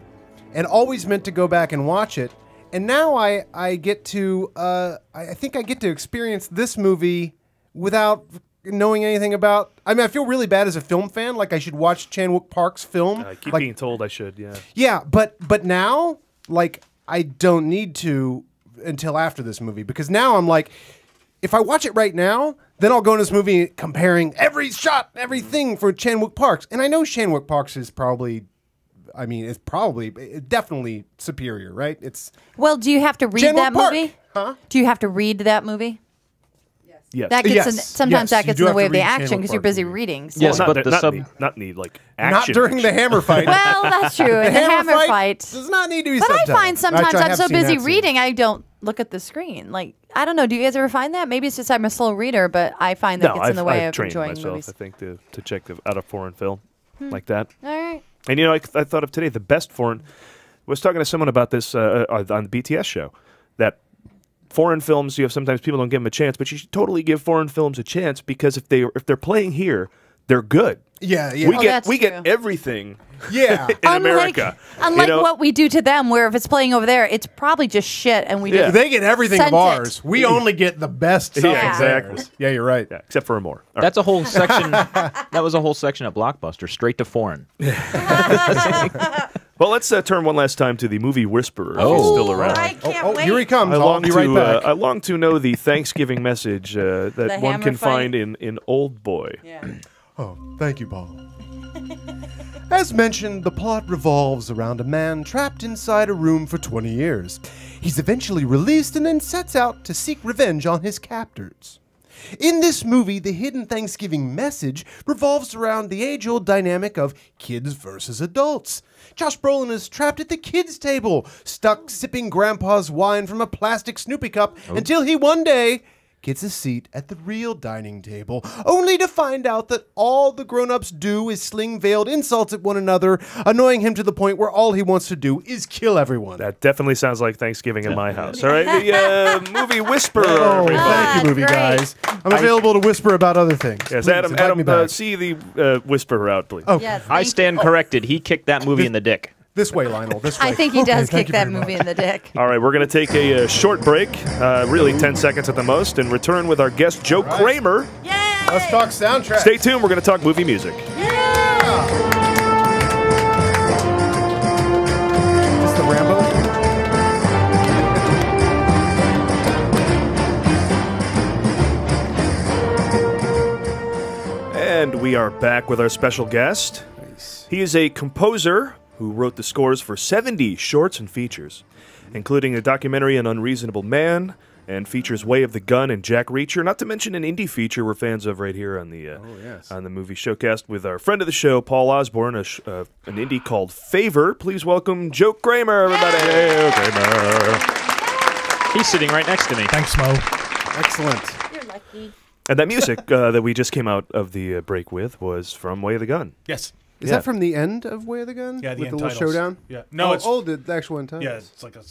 and always meant to go back and watch it. And now I get to, I think I get to experience this movie without knowing anything about. I mean, I feel really bad as a film fan. Like I should watch Chan-wook Park's film. I keep like, being told I should, yeah. Yeah, but now, like, I don't need to until after this movie because now I'm like, if I watch it right now, then I'll go into this movie comparing every shot, everything for Chan-wook Park's. And I know Chan-wook Park's is probably, I mean, it's definitely superior, right? It's Well, do you have to read that movie? Huh? Do you have to read that movie? Yes. That gets sometimes that you gets do in the have way to of the read action Chamber because you're Park busy movie. reading. So. Yes, Well, but the sub. not need like Not action. during the hammer fight. Well, that's true. In the hammer fight does not need to be But I subtitled. find sometimes Actually, I I'm have so seen busy that scene. reading, I don't look at the screen. Like, I don't know. Do you guys ever find that? Maybe it's just I'm a slow reader, but I find that No, gets in the way I've of trained enjoying myself, movies. I think, to check out a foreign film like that. All right. And you know, I thought of today the best foreign. I was talking to someone about this on the BTS show that foreign films, sometimes people don't give them a chance, but you should totally give foreign films a chance because if they're playing here, they're good. Yeah, yeah. We get everything. Yeah, in America. Unlike what we do to them, where if it's playing over there, it's probably just shit, and we just They get everything sent of ours. We only get the best stuff. Yeah, exactly. Theirs. Yeah, you're right. Yeah, except for more. That's a whole section. That was a whole section at Blockbuster, straight to foreign. Well, let's turn one last time to the movie Whisperer. If he's Oh. still around. I can't wait. Here he comes. I I'll long be right back. I long to know the Thanksgiving message that one hammer can fight. find in Oldboy. Yeah. Oh, thank you, Paul. As mentioned, the plot revolves around a man trapped inside a room for 20 years. He's eventually released and then sets out to seek revenge on his captors. In this movie, the hidden Thanksgiving message revolves around the age-old dynamic of kids versus adults. Josh Brolin is trapped at the kids' table, stuck sipping Grandpa's wine from a plastic Snoopy cup until he one day gets a seat at the real dining table, only to find out that all the grown-ups do is sling veiled insults at one another, annoying him to the point where all he wants to do is kill everyone. That definitely sounds like Thanksgiving in my house. All right, the movie Whisperer. Oh, everybody. thank you, movie great. guys. I'm available to whisper about other things. Yes, Please, Adam, invite me back. see the Whisperer out, please. Oh, Yes, I thank stand you. corrected. He kicked that movie in the dick. This way, Lionel, this way. I think he Okay, does thank kick you that very movie much. in the dick. All right, we're going to take a short break, really 10 seconds at the most, and return with our guest, Joe Kraemer. Let's talk soundtrack. Stay tuned. We're going to talk movie music. Is this the Rambo? And we are back with our special guest. He is a composer who wrote the scores for 70 shorts and features, including a documentary An Unreasonable Man, and features Way of the Gun and Jack Reacher, not to mention an indie feature we're fans of right here on the on the movie Showcast with our friend of the show, Paul Osborne, an indie called Favor. Please welcome Joe Kraemer, everybody. Hey, Kraemer. He's sitting right next to me. Thanks, Mo. Excellent. You're lucky. And that music that we just came out of the break with was from Way of the Gun. Yes. Is that from the end of Way of the Gun? Yeah, the With end the little titles. showdown? Yeah. No, it's the actual end titles. yeah, it's like a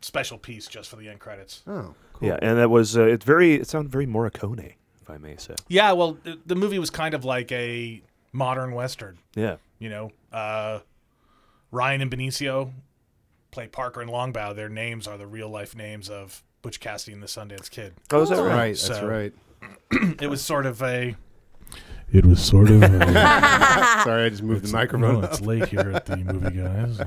special piece just for the end credits. Oh, cool. Yeah, and that was it sounded very Morricone, if I may say. Yeah, well, the movie was kind of like a modern western. Yeah. You know, Ryan and Benicio play Parker and Longbow. Their names are the real life names of Butch Cassidy and the Sundance Kid. Oh, is that right? Right, So- that's right. It was sort of a. It was sort of. Sorry, I just moved the microphone No, up. it's late here at the movie, guys.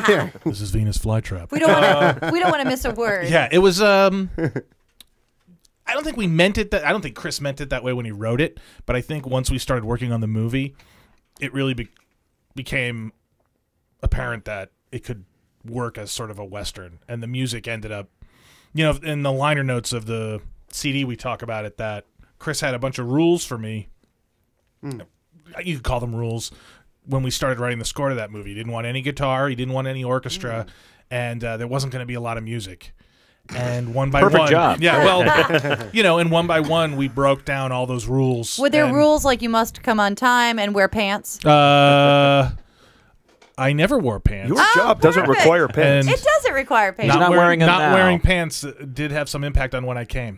Yeah. This is Venus Flytrap. We don't want to. We don't want to miss a word. Yeah, it was. I don't think we meant it that. I don't think Chris meant it that way when he wrote it. But I think once we started working on the movie, it really became apparent that it could work as sort of a western, and the music ended up, you know, in the liner notes of the CD we talk about it, that Chris had a bunch of rules for me. You could call them rules. When we started writing the score to that movie, he didn't want any guitar, he didn't want any orchestra, and there wasn't going to be a lot of music. And one by Perfect one, job. yeah, well, you know, and one by one, we broke down all those rules. Were there and, rules like you must come on time and wear pants? I never wore pants. Your job doesn't perfect. require pants. It doesn't require pants. He's not wearing them now. wearing pants did have some impact on when I came.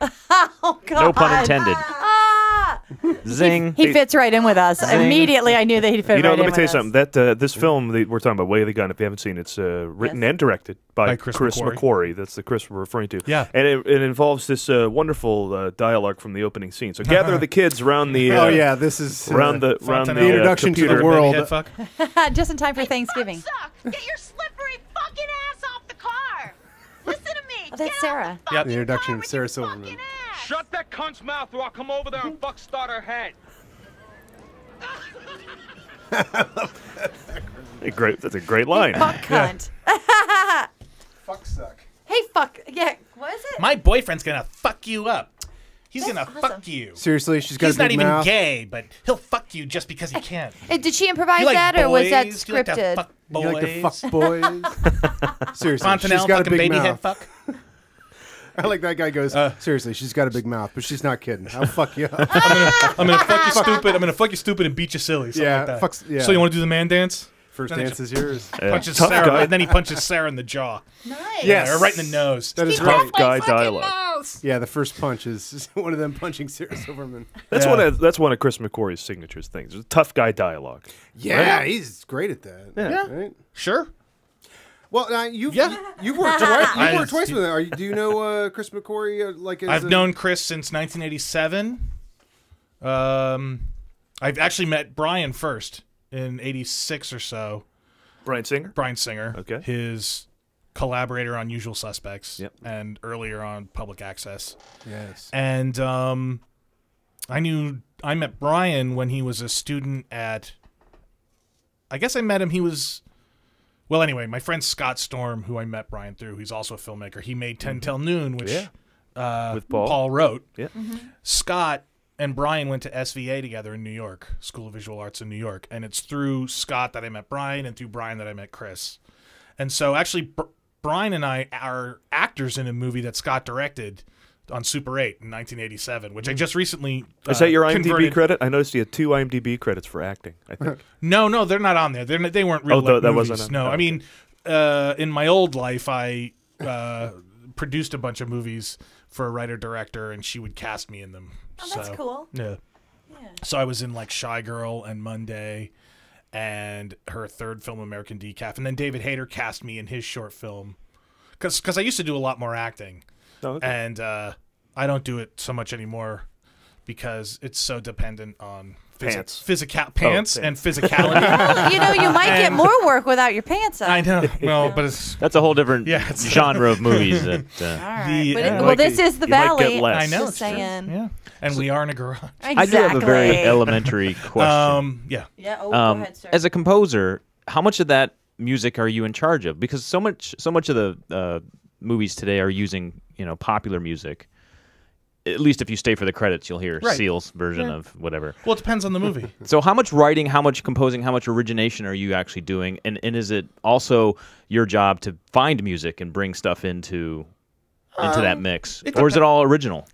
Oh, God. No pun intended. Ah! Zing. He fits right in with us. Zing. Immediately, I knew that he'd fit You know, right let in me tell you with something. That this film that we're talking about, Way of the Gun, if you haven't seen it, it's written and directed by Chris McQuarrie. That's the Chris we're referring to. Yeah. And it involves this wonderful dialogue from the opening scene. So gather the kids around the Oh, yeah, this is around the introduction to the computer. world. Head fuck. us. Just in time for Thanksgiving. Suck! Get your slippery fucking ass off the car! Listen to me! Oh, that's Sarah. Yep. The introduction of Sarah Silverman. Shut that cunt's mouth or I'll come over there and fuck start her head. That's a great line. Fuck cunt. Fuck suck. Hey, fuck. Yeah, What is it? My boyfriend's gonna fuck you up. He's gonna fuck you. Seriously, she's got He's a big not even mouth. gay, but he'll fuck you just because he can. Did she improvise You like that, or was that boys? You like to scripted? fuck You like to boys? fuck boys? Seriously, Fontanelle, she's got a fucking big baby mouth. head fuck. I like that guy goes, seriously, she's got a big mouth, but she's not kidding. I'll fuck you up. I'm gonna fuck you stupid. I'm gonna fuck you stupid and beat you silly. Something like that. yeah. So you want to do the man dance? First Then dance is yours. Punches Tough Sarah, guy. and then he punches Sarah in the jaw. Nice. Yes. Or right in the nose. That is Tough right. guy dialogue. Yeah, the first punch is one of them punching Sarah Silverman. That's one of Chris McQuarrie's signature things. Tough guy dialogue. Yeah, Right? he's great at that. Yeah. Right? Sure. Well, you've worked twice. You worked twice with him. Do you know Chris McQuarrie? I've known Chris since 1987. I've actually met Brian first in '86 or so. Brian Singer? Brian Singer. Okay. His collaborator on Usual Suspects. Yep. And earlier on Public Access. Yes. And I met Brian when he was a student at, I guess I met him, well, anyway, my friend Scott Storm, who I met Brian through, he's also a filmmaker. He made 10 Till Noon, which with Paul wrote. Yeah. Scott and Brian went to SVA together in New York, School of Visual Arts in New York. And it's through Scott that I met Brian, and through Brian that I met Chris. And so actually, Brian and I are actors in a movie that Scott directed on Super 8 in 1987, which I just recently Is that your IMDb converted. credit? I noticed you had 2 IMDb credits for acting, I think. No, they're not on there. They weren't real that movies. wasn't on- No, oh, I mean, in my old life, I produced a bunch of movies for a writer-director, and she would cast me in them. Oh, that's cool. Yeah. So I was in like Shy Girl and Monday, and her third film, American Decaf, and then David Hayter cast me in his short film, because I used to do a lot more acting, and I don't do it so much anymore because it's so dependent on Pants. and physicality. Well, you might get more work without your pants on. I know. Well, but it's That's a whole different genre of movies. That, All right. Well, this is the Valley. I know. Just It's true. saying. Yeah. And we are in a garage. Exactly. I do have a very elementary question. Yeah. Yeah. Oh, go ahead, sir. As a composer, how much of that music are you in charge of? Because so much of the movies today are using popular music. At least if you stay for the credits, you'll hear Right. Seal's version Yeah. of whatever. Well, it depends on the movie. So how much writing, how much composing, how much origination are you actually doing? And is it also your job to find music and bring stuff into that mix? Or is it all original?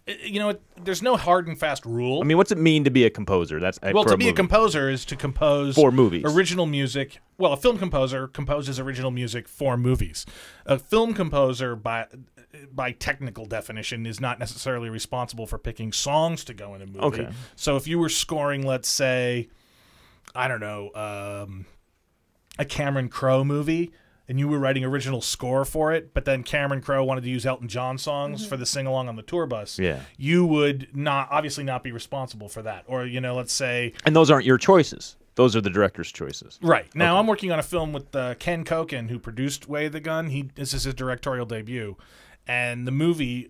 There's no hard and fast rule. I mean, what's it mean to be a composer? That's Well, for to a be a movie. composer is to compose For movies. original music. Well, a film composer composes original music for movies. A film composer, by technical definition, is not necessarily responsible for picking songs to go in a movie. Okay. So if you were scoring, let's say, I don't know, a Cameron Crowe movie, and you were writing original score for it, but then Cameron Crowe wanted to use Elton John songs for the sing-along on the tour bus, Yeah. you would obviously not be responsible for that. Or, let's say... And those aren't your choices. Those are the director's choices. Right. Now, I'm working on a film with Ken Koken, who produced Way of the Gun. This is his directorial debut. And the movie,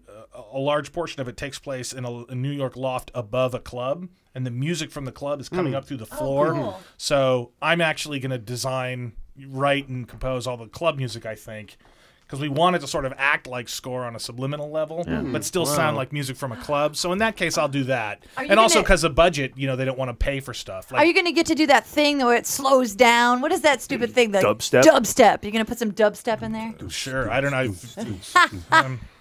a large portion of it takes place in a New York loft above a club, and the music from the club is coming up through the floor. cool. So I'm actually going to design, write, and compose all the club music, I think, because we want it to sort of act like score on a subliminal level, but still sound like music from a club. So in that case, I'll do that. And also because of budget, they don't want to pay for stuff. Are you going to get to do that thing where it slows down? What is that stupid thing? Dubstep? Dubstep. You're going to put some dubstep in there? Sure. I don't know.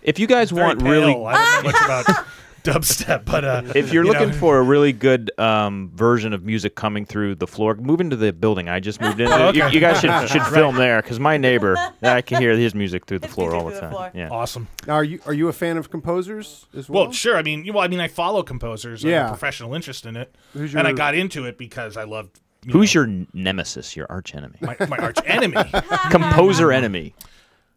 If you guys want really... I don't know much about dubstep, but if you're looking for a really good version of music coming through the floor, move into the building I just moved into. Okay. You guys should film there, because my neighbor, I can hear his music through the floor all the time. Yeah. Awesome. Now, are you a fan of composers as well? Well, sure. I mean, I follow composers. I have a professional interest in it, and I got into it because I loved. Who's your nemesis? Your arch enemy? My arch enemy? Composer enemy.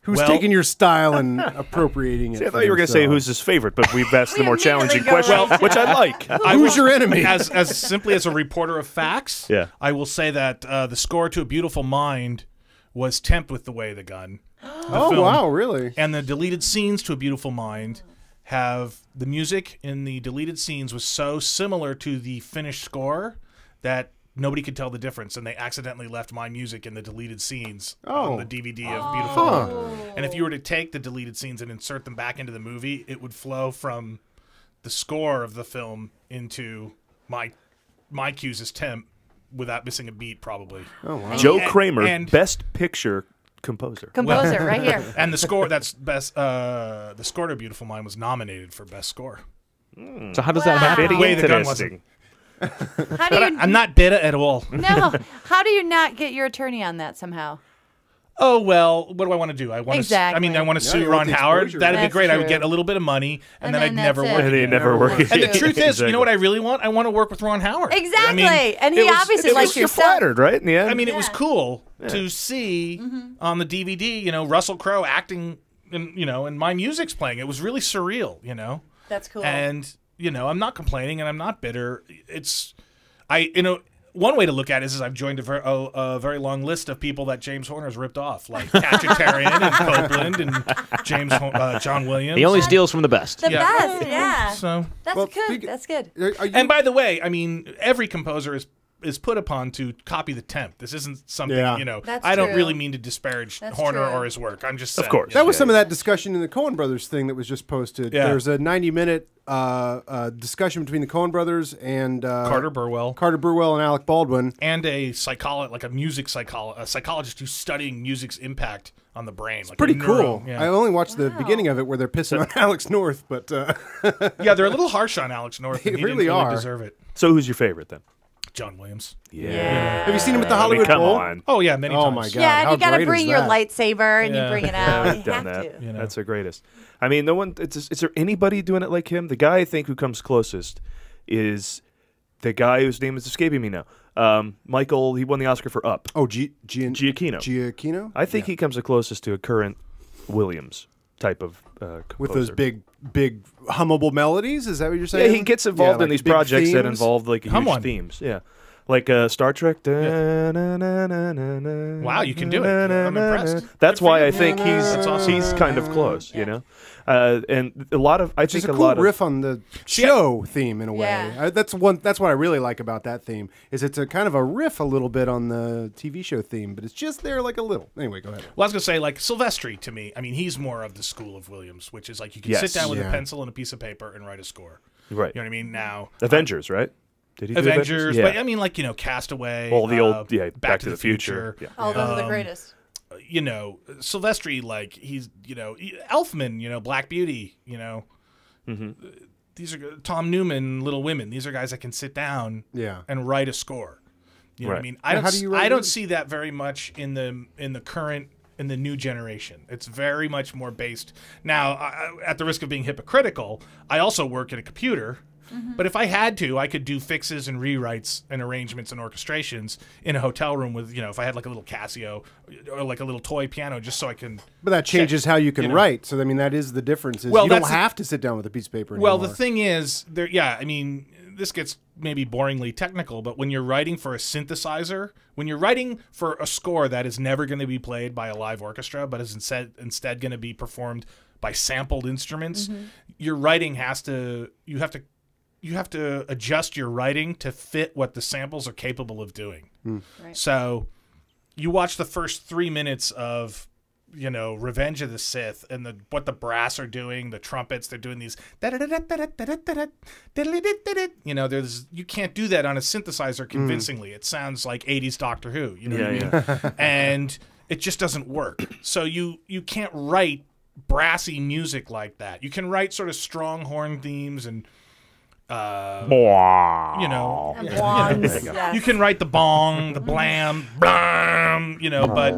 Who's taking your style and appropriating it? See, I thought you were going to say who's his favorite, but we've asked the more challenging question, which I like. Who's your enemy? As simply as a reporter of facts, Yeah. I will say that the score to A Beautiful Mind was temped with The Way of the Gun. Oh, film. wow, really? And the deleted scenes to A Beautiful Mind have the music in the deleted scenes was so similar to the finished score that nobody could tell the difference, and they accidentally left my music in the deleted scenes Oh. on the DVD of Beautiful Mind. And if you were to take the deleted scenes and insert them back into the movie, it would flow from the score of the film into my cues as temp without missing a beat, probably. Oh, wow. Joe Kraemer, Best Picture composer. Composer, right here. And the score that's best. The score to Beautiful Mind was nominated for best score. So how does that happen? The way the gun wasn't. How do you, I'm not bitter at all. no. How do you not get your attorney on that somehow? Oh, well, what do I want to do? I want Exactly. to. I mean, I want to Yeah, sue you want Ron the Howard. exposure. That'd be That's great. I would true. get a little bit of money, and then I'd then never that's work. it. And they never work. And the truth is, you Exactly. know what I really want? I want to work with Ron Howard. Exactly. I mean, And he obviously likes You're your stuff. flattered, right? In the end. I mean, it was cool to see on the DVD, you know, Russell Crowe acting, and my music's playing. It was really surreal, you know. That's cool. And I'm not complaining, and I'm not bitter. One way to look at it is I've joined a very long list of people that James Horner's ripped off, like Cacciatarian and Copeland and John Williams. He only steals from the best. The best, yeah. So That's good. That's good. and by the way, I mean, every composer is put upon to copy the temp. This isn't something, That's I don't true. really mean to disparage That's Horner true. or his work. I'm just saying. Of course. That was some of that discussion in the Coen Brothers thing that was just posted. Yeah. There's a 90-minute discussion between the Coen Brothers and Carter Burwell and Alec Baldwin. and a psychologist who's studying music's impact on the brain. Like Pretty a neuro- cool. Yeah. I only watched the beginning of it where they're pissing on Alex North, but Yeah, they're a little harsh on Alex North. They and he really didn't are. deserve it. So who's your favorite then? John Williams. Yeah. have you seen him at the Hollywood come Bowl? on. Oh yeah, many Oh times. my God! Yeah, and how you got to great bring is your that? lightsaber and Yeah. you bring it Yeah, out. I've You done have that. to. That's the greatest. I mean, no one. Is there anybody doing it like him? The guy I think who comes closest is the guy whose name is escaping me now. Michael. He won the Oscar for Up. Oh, Giacchino. Giacchino. I think he comes the closest to a current Williams type of composer. With those big hummable melodies. Is that what you're saying? Yeah, he gets involved like in these big projects that themes? involve like Hum huge one. themes. Yeah. Like Star Trek. Wow, you can do it. I'm impressed. That's why I think That's awesome. he's kind of close, you know. And a lot of Just a cool riff on the show theme in a way. Yeah. That's what I really like about that theme is it's a kind of a riff a little bit on the TV show theme, but it's just there like a little. Anyway, go ahead. Well, I was gonna say like Silvestri to me. I mean, he's more of the school of Williams, which is like you can Yes. sit down with Yeah. a pencil and a piece of paper and write a score. Right. You know what I mean? Now Avengers, right? Did he do Avengers, Yeah. but I mean, like All Castaway, the old Back to the Future. Yeah. Oh, those are the greatest. Silvestri, like he's Elfman, Black Beauty, These are Tom Newman, Little Women. These are guys that can sit down, and write a score. You know what I mean? And how do you write I don't it? see that very much in the new generation. It's very much more based now. At the risk of being hypocritical, I also work at a computer. But if I had to, I could do fixes and rewrites and arrangements and orchestrations in a hotel room with, if I had like a little Casio or like a little toy piano, just so I can. But that changes how you can write. So I mean, that is the difference. Is Well, you don't that's have to sit down with a piece of paper. Well, anymore. the thing is, I mean, this gets maybe boringly technical, but when you're writing for a synthesizer, when you're writing for a score that is never going to be played by a live orchestra, but is instead going to be performed by sampled instruments, your writing you have to adjust your writing to fit what the samples are capable of doing. Right. So you watch the first 3 minutes of, Revenge of the Sith and what the brass are doing, the trumpets, they're doing these, you can't do that on a synthesizer convincingly. It sounds like 80s Doctor Who, you know what I mean? And it just doesn't work. So you can't write brassy music like that. You can write sort of strong horn themes and you can write the bong, the blam, blam, but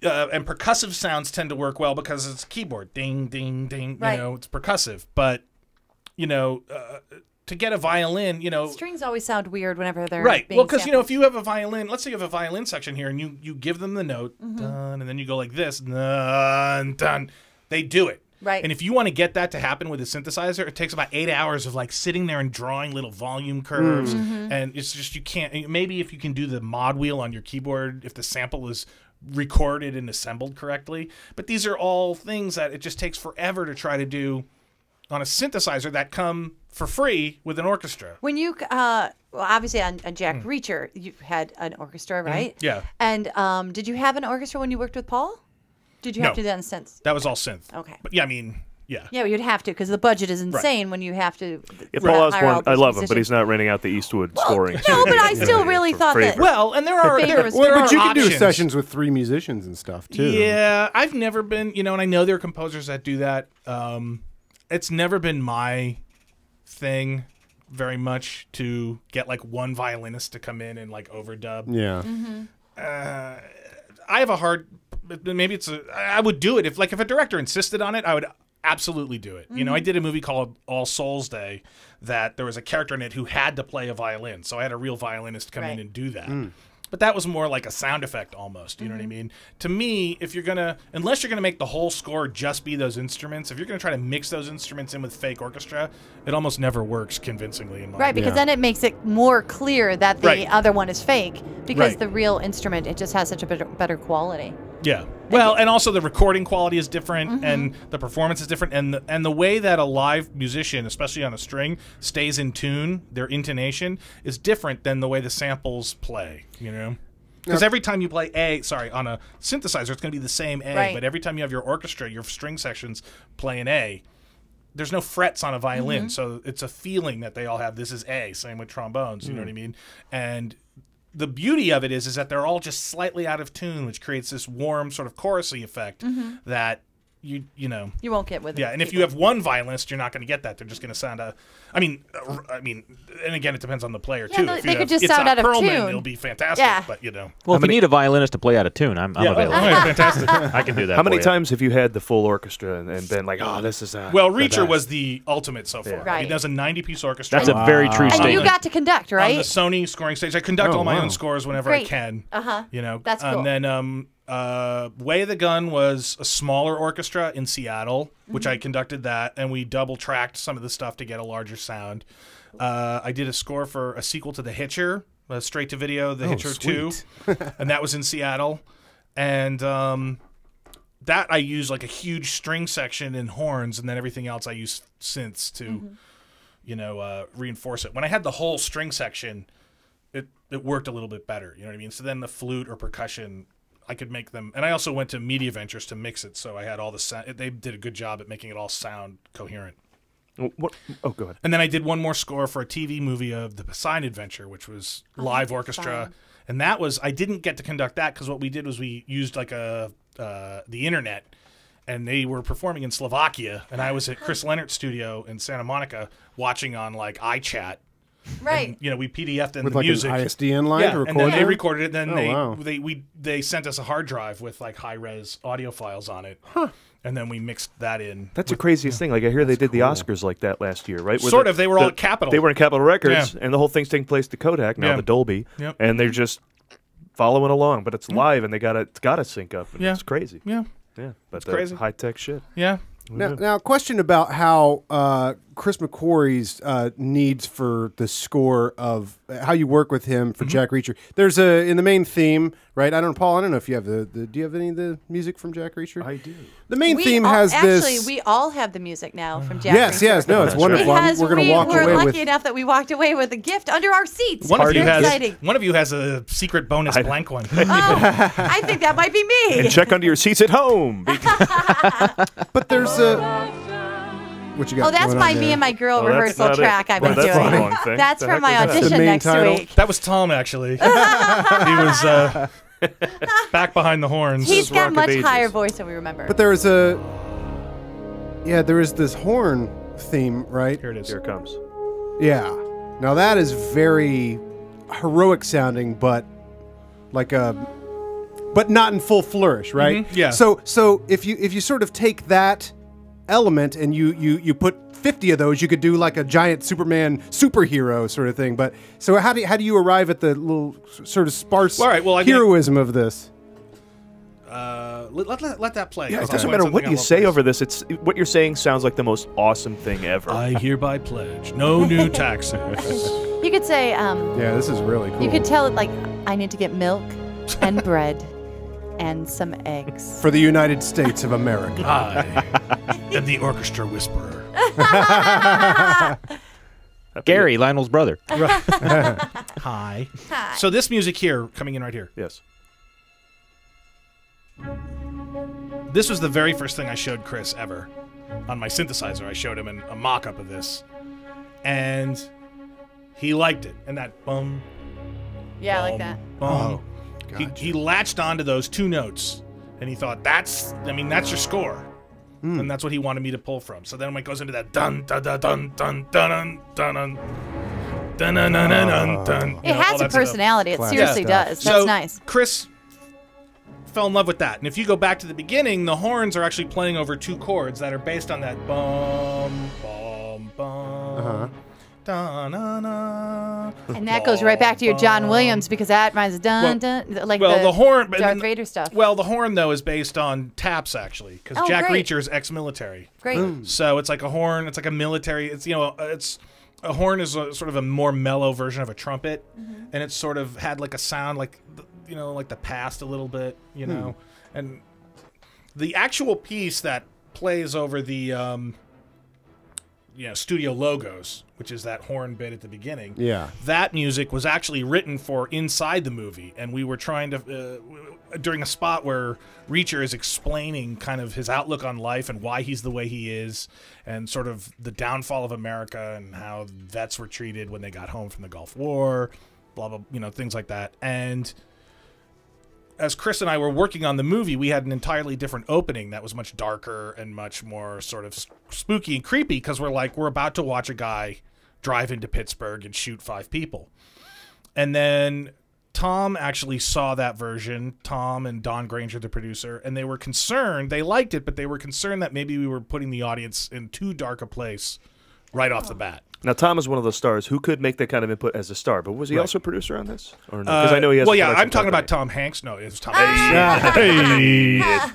and percussive sounds tend to work well because it's keyboard, ding, ding, ding. Right. It's percussive. But to get a violin, Strings always sound weird whenever they're right. being Well, because sampled. if you have a violin, let's say you have a violin section here, and you give them the note, dun, and then you go like this, dun, dun, they do it. Right. And if you want to get that to happen with a synthesizer, it takes about 8 hours of like sitting there and drawing little volume curves. And it's just, you can't, maybe if you can do the mod wheel on your keyboard, if the sample is recorded and assembled correctly. But these are all things that it just takes forever to try to do on a synthesizer that come for free with an orchestra. When you, well, obviously on Jack Reacher, you had an orchestra, right? Yeah. And did you have an orchestra when you worked with Paul? Did you have to do that in synth? That was all synth. Okay. But yeah, I mean, yeah. Yeah, you'd have to because the budget is insane when you have to. Yeah, Paul Osborne, I love him, but he's not renting out the Eastwood scoring. No, but I still really thought that. Well, and there are but you can do options. sessions with 3 musicians and stuff too. Yeah, I've never been, and I know there are composers that do that. It's never been my thing very much to get like one violinist to come in and like overdub. Yeah. I have a hard. Maybe I would do it if a director insisted on it. I would absolutely do it. I did a movie called All Souls Day that there was a character in it who had to play a violin, so I had a real violinist come in and do that. But that was more like a sound effect almost. You know what I mean? To me, if unless you're gonna make the whole score just be those instruments, if you're gonna try to mix those instruments in with fake orchestra, it almost never works convincingly in my Right, because then it makes it more clear that the other one is fake because Right. the real instrument, it just has such a better quality. Yeah. Well, and also the recording quality is different, and the performance is different, and the way that a live musician, especially on a string, stays in tune, their intonation is different than the way the samples play. Because every time you play on a synthesizer, it's going to be the same A. Right. But every time you have your orchestra, your string sections play an A. There's no frets on a violin, so it's a feeling that they all have. This is A. Same with trombones. You know what I mean? And the beauty of it is that they're all just slightly out of tune, which creates this warm sort of chorusy effect that you won't get with it. Yeah, and if you have one violinist, you're not going to get that. They're just going to sound I mean, and again, it depends on the player too. Yeah, If they you could have just sound out of Perlman, tune. It'll be fantastic. Yeah. But Well, if you need a violinist to play out of tune, I'm available. Fantastic. I can do that. How many for you. times have you had the full orchestra and been like, oh, this is well, the Reacher best. was the ultimate so far. Right. I mean, there's a 90-piece orchestra. That's a very true And statement. you got to conduct, On right? the Sony scoring stage. I conduct all my own scores whenever I Great. can. That's cool. And then Way of the Gun was a smaller orchestra in Seattle, which I conducted that, and we double-tracked some of the stuff to get a larger sound. I did a score for a sequel to The Hitcher, straight-to-video, The Hitcher 2, and that was in Seattle. And that I used like a huge string section and horns, and then everything else I used synths to, reinforce it. When I had the whole string section, it worked a little bit better. You know what I mean? So then the flute or percussion, I could make them. And I also went to Media Ventures to mix it, so I had all the sound. They did a good job at making it all sound coherent. What? Oh, go ahead. And then I did one more score for a TV movie of The Poseidon Adventure, which was live orchestra. fun. And that was, I didn't get to conduct that because what we did was we used like the internet, and they were performing in Slovakia, and I was at Chris Leonard's studio in Santa Monica watching on like iChat. Right. And, we PDF'd in With the like music. an ISDN line to record and then they it? recorded it. Then Oh, they sent us a hard drive with like high res audio files on it. And then we mixed that in. That's the craziest thing. Like I hear they did the Oscars like that last year, right? Where Sort of. They were all at Capitol. They were in Capitol Records, Yeah. and the whole thing's taking place to Kodak now, Yeah. the Dolby, Yep. and they're just following along. But it's live, and it's got to sync up. And Yeah. It's crazy. Yeah. Yeah. But It's crazy. high tech shit. Yeah. Now, question about how Chris McQuarrie's needs for the score of how you work with him for Jack Reacher. There's in the main theme, right? I don't know, Paul. I don't know if you have do you have any of the music from Jack Reacher? I do. The main theme has has this. Actually, we all have the music now from Jack. Yes, Reacher. yes, no, it's wonderful. Because We're going to walk we're away lucky with. enough that we walked away with a gift under our seats. One of you has exciting. one of you has a secret bonus blank one. Oh, I think that might be me. And check under your seats at home. But there's a. What you got? Oh, that's going my on me there? and my girl Oh, that's rehearsal not it. track I've Well, been that's the doing. wrong thing. That's The for heck my was that? audition The main next title? week. That was Tom actually. He was back behind the horns. He's got Rock of much Ages. higher voice than we remember. But there is there is this horn theme, right? Here it is. Here it comes. Yeah. Now that is very heroic sounding, but but not in full flourish, right? Yeah. So if you sort of take that element and you put 50 of those, you could do like a giant Superman superhero sort of thing. But so how do you arrive at the little sort of sparse All right, well, I think- heroism of this? Let that play. Yeah, I'll it doesn't find matter something what I you love say for over this. It's what you're saying sounds like the most awesome thing ever. I hereby pledge no new taxes. you could say, Yeah, this is really cool. you could tell it like, I need to get milk and bread and some eggs. For the United States of America. I am the orchestra whisperer. Gary, Lionel's brother. Hi. Hi. So this music here, coming in right here. Yes. This was the very first thing I showed Chris ever on my synthesizer. I showed him a mock-up of this, and he liked it. And that bum. Yeah, I like that. Bum. He latched onto those 2 notes, and he thought that's your score. And that's what he wanted me to pull from. So then when it goes into that dun dun dun dun dun dun dun dun dun dun dun dun. It has a personality. It seriously does. That's nice. Chris fell in love with that. And if you go back to the beginning, the horns are actually playing over 2 chords that are based on that bum bum bum. And that goes right back to your John Williams because that reminds dun dun like the horn, Darth Vader stuff. Well, the horn though is based on taps actually because Jack Reacher is ex-military. Great. So it's like a horn. It's like a military. It's it's a horn is sort of a more mellow version of a trumpet, and it's sort of had like a sound like like the past a little bit, and the actual piece that plays over the studio logos, which is that horn bit at the beginning. Yeah. That music was actually written for inside the movie, and we were trying to, during a spot where Reacher is explaining kind of his outlook on life and why he's the way he is, and sort of the downfall of America and how vets were treated when they got home from the Gulf War, blah, blah, things like that. And as Chris and I were working on the movie, we had an entirely different opening that was much darker and much more sort of spooky and creepy because we're about to watch a guy drive into Pittsburgh and shoot 5 people. And then Tom actually saw that version, Tom and Don Granger, the producer, and they were concerned. They liked it, but they were concerned that maybe we were putting the audience in too dark a place right off the bat. Now, Tom is one of those stars who could make that kind of input as a star, but was he also a producer on this? Or no? Because I know he has. Well, yeah, I'm talking about Tom Hanks. No, it was Tom Hanks.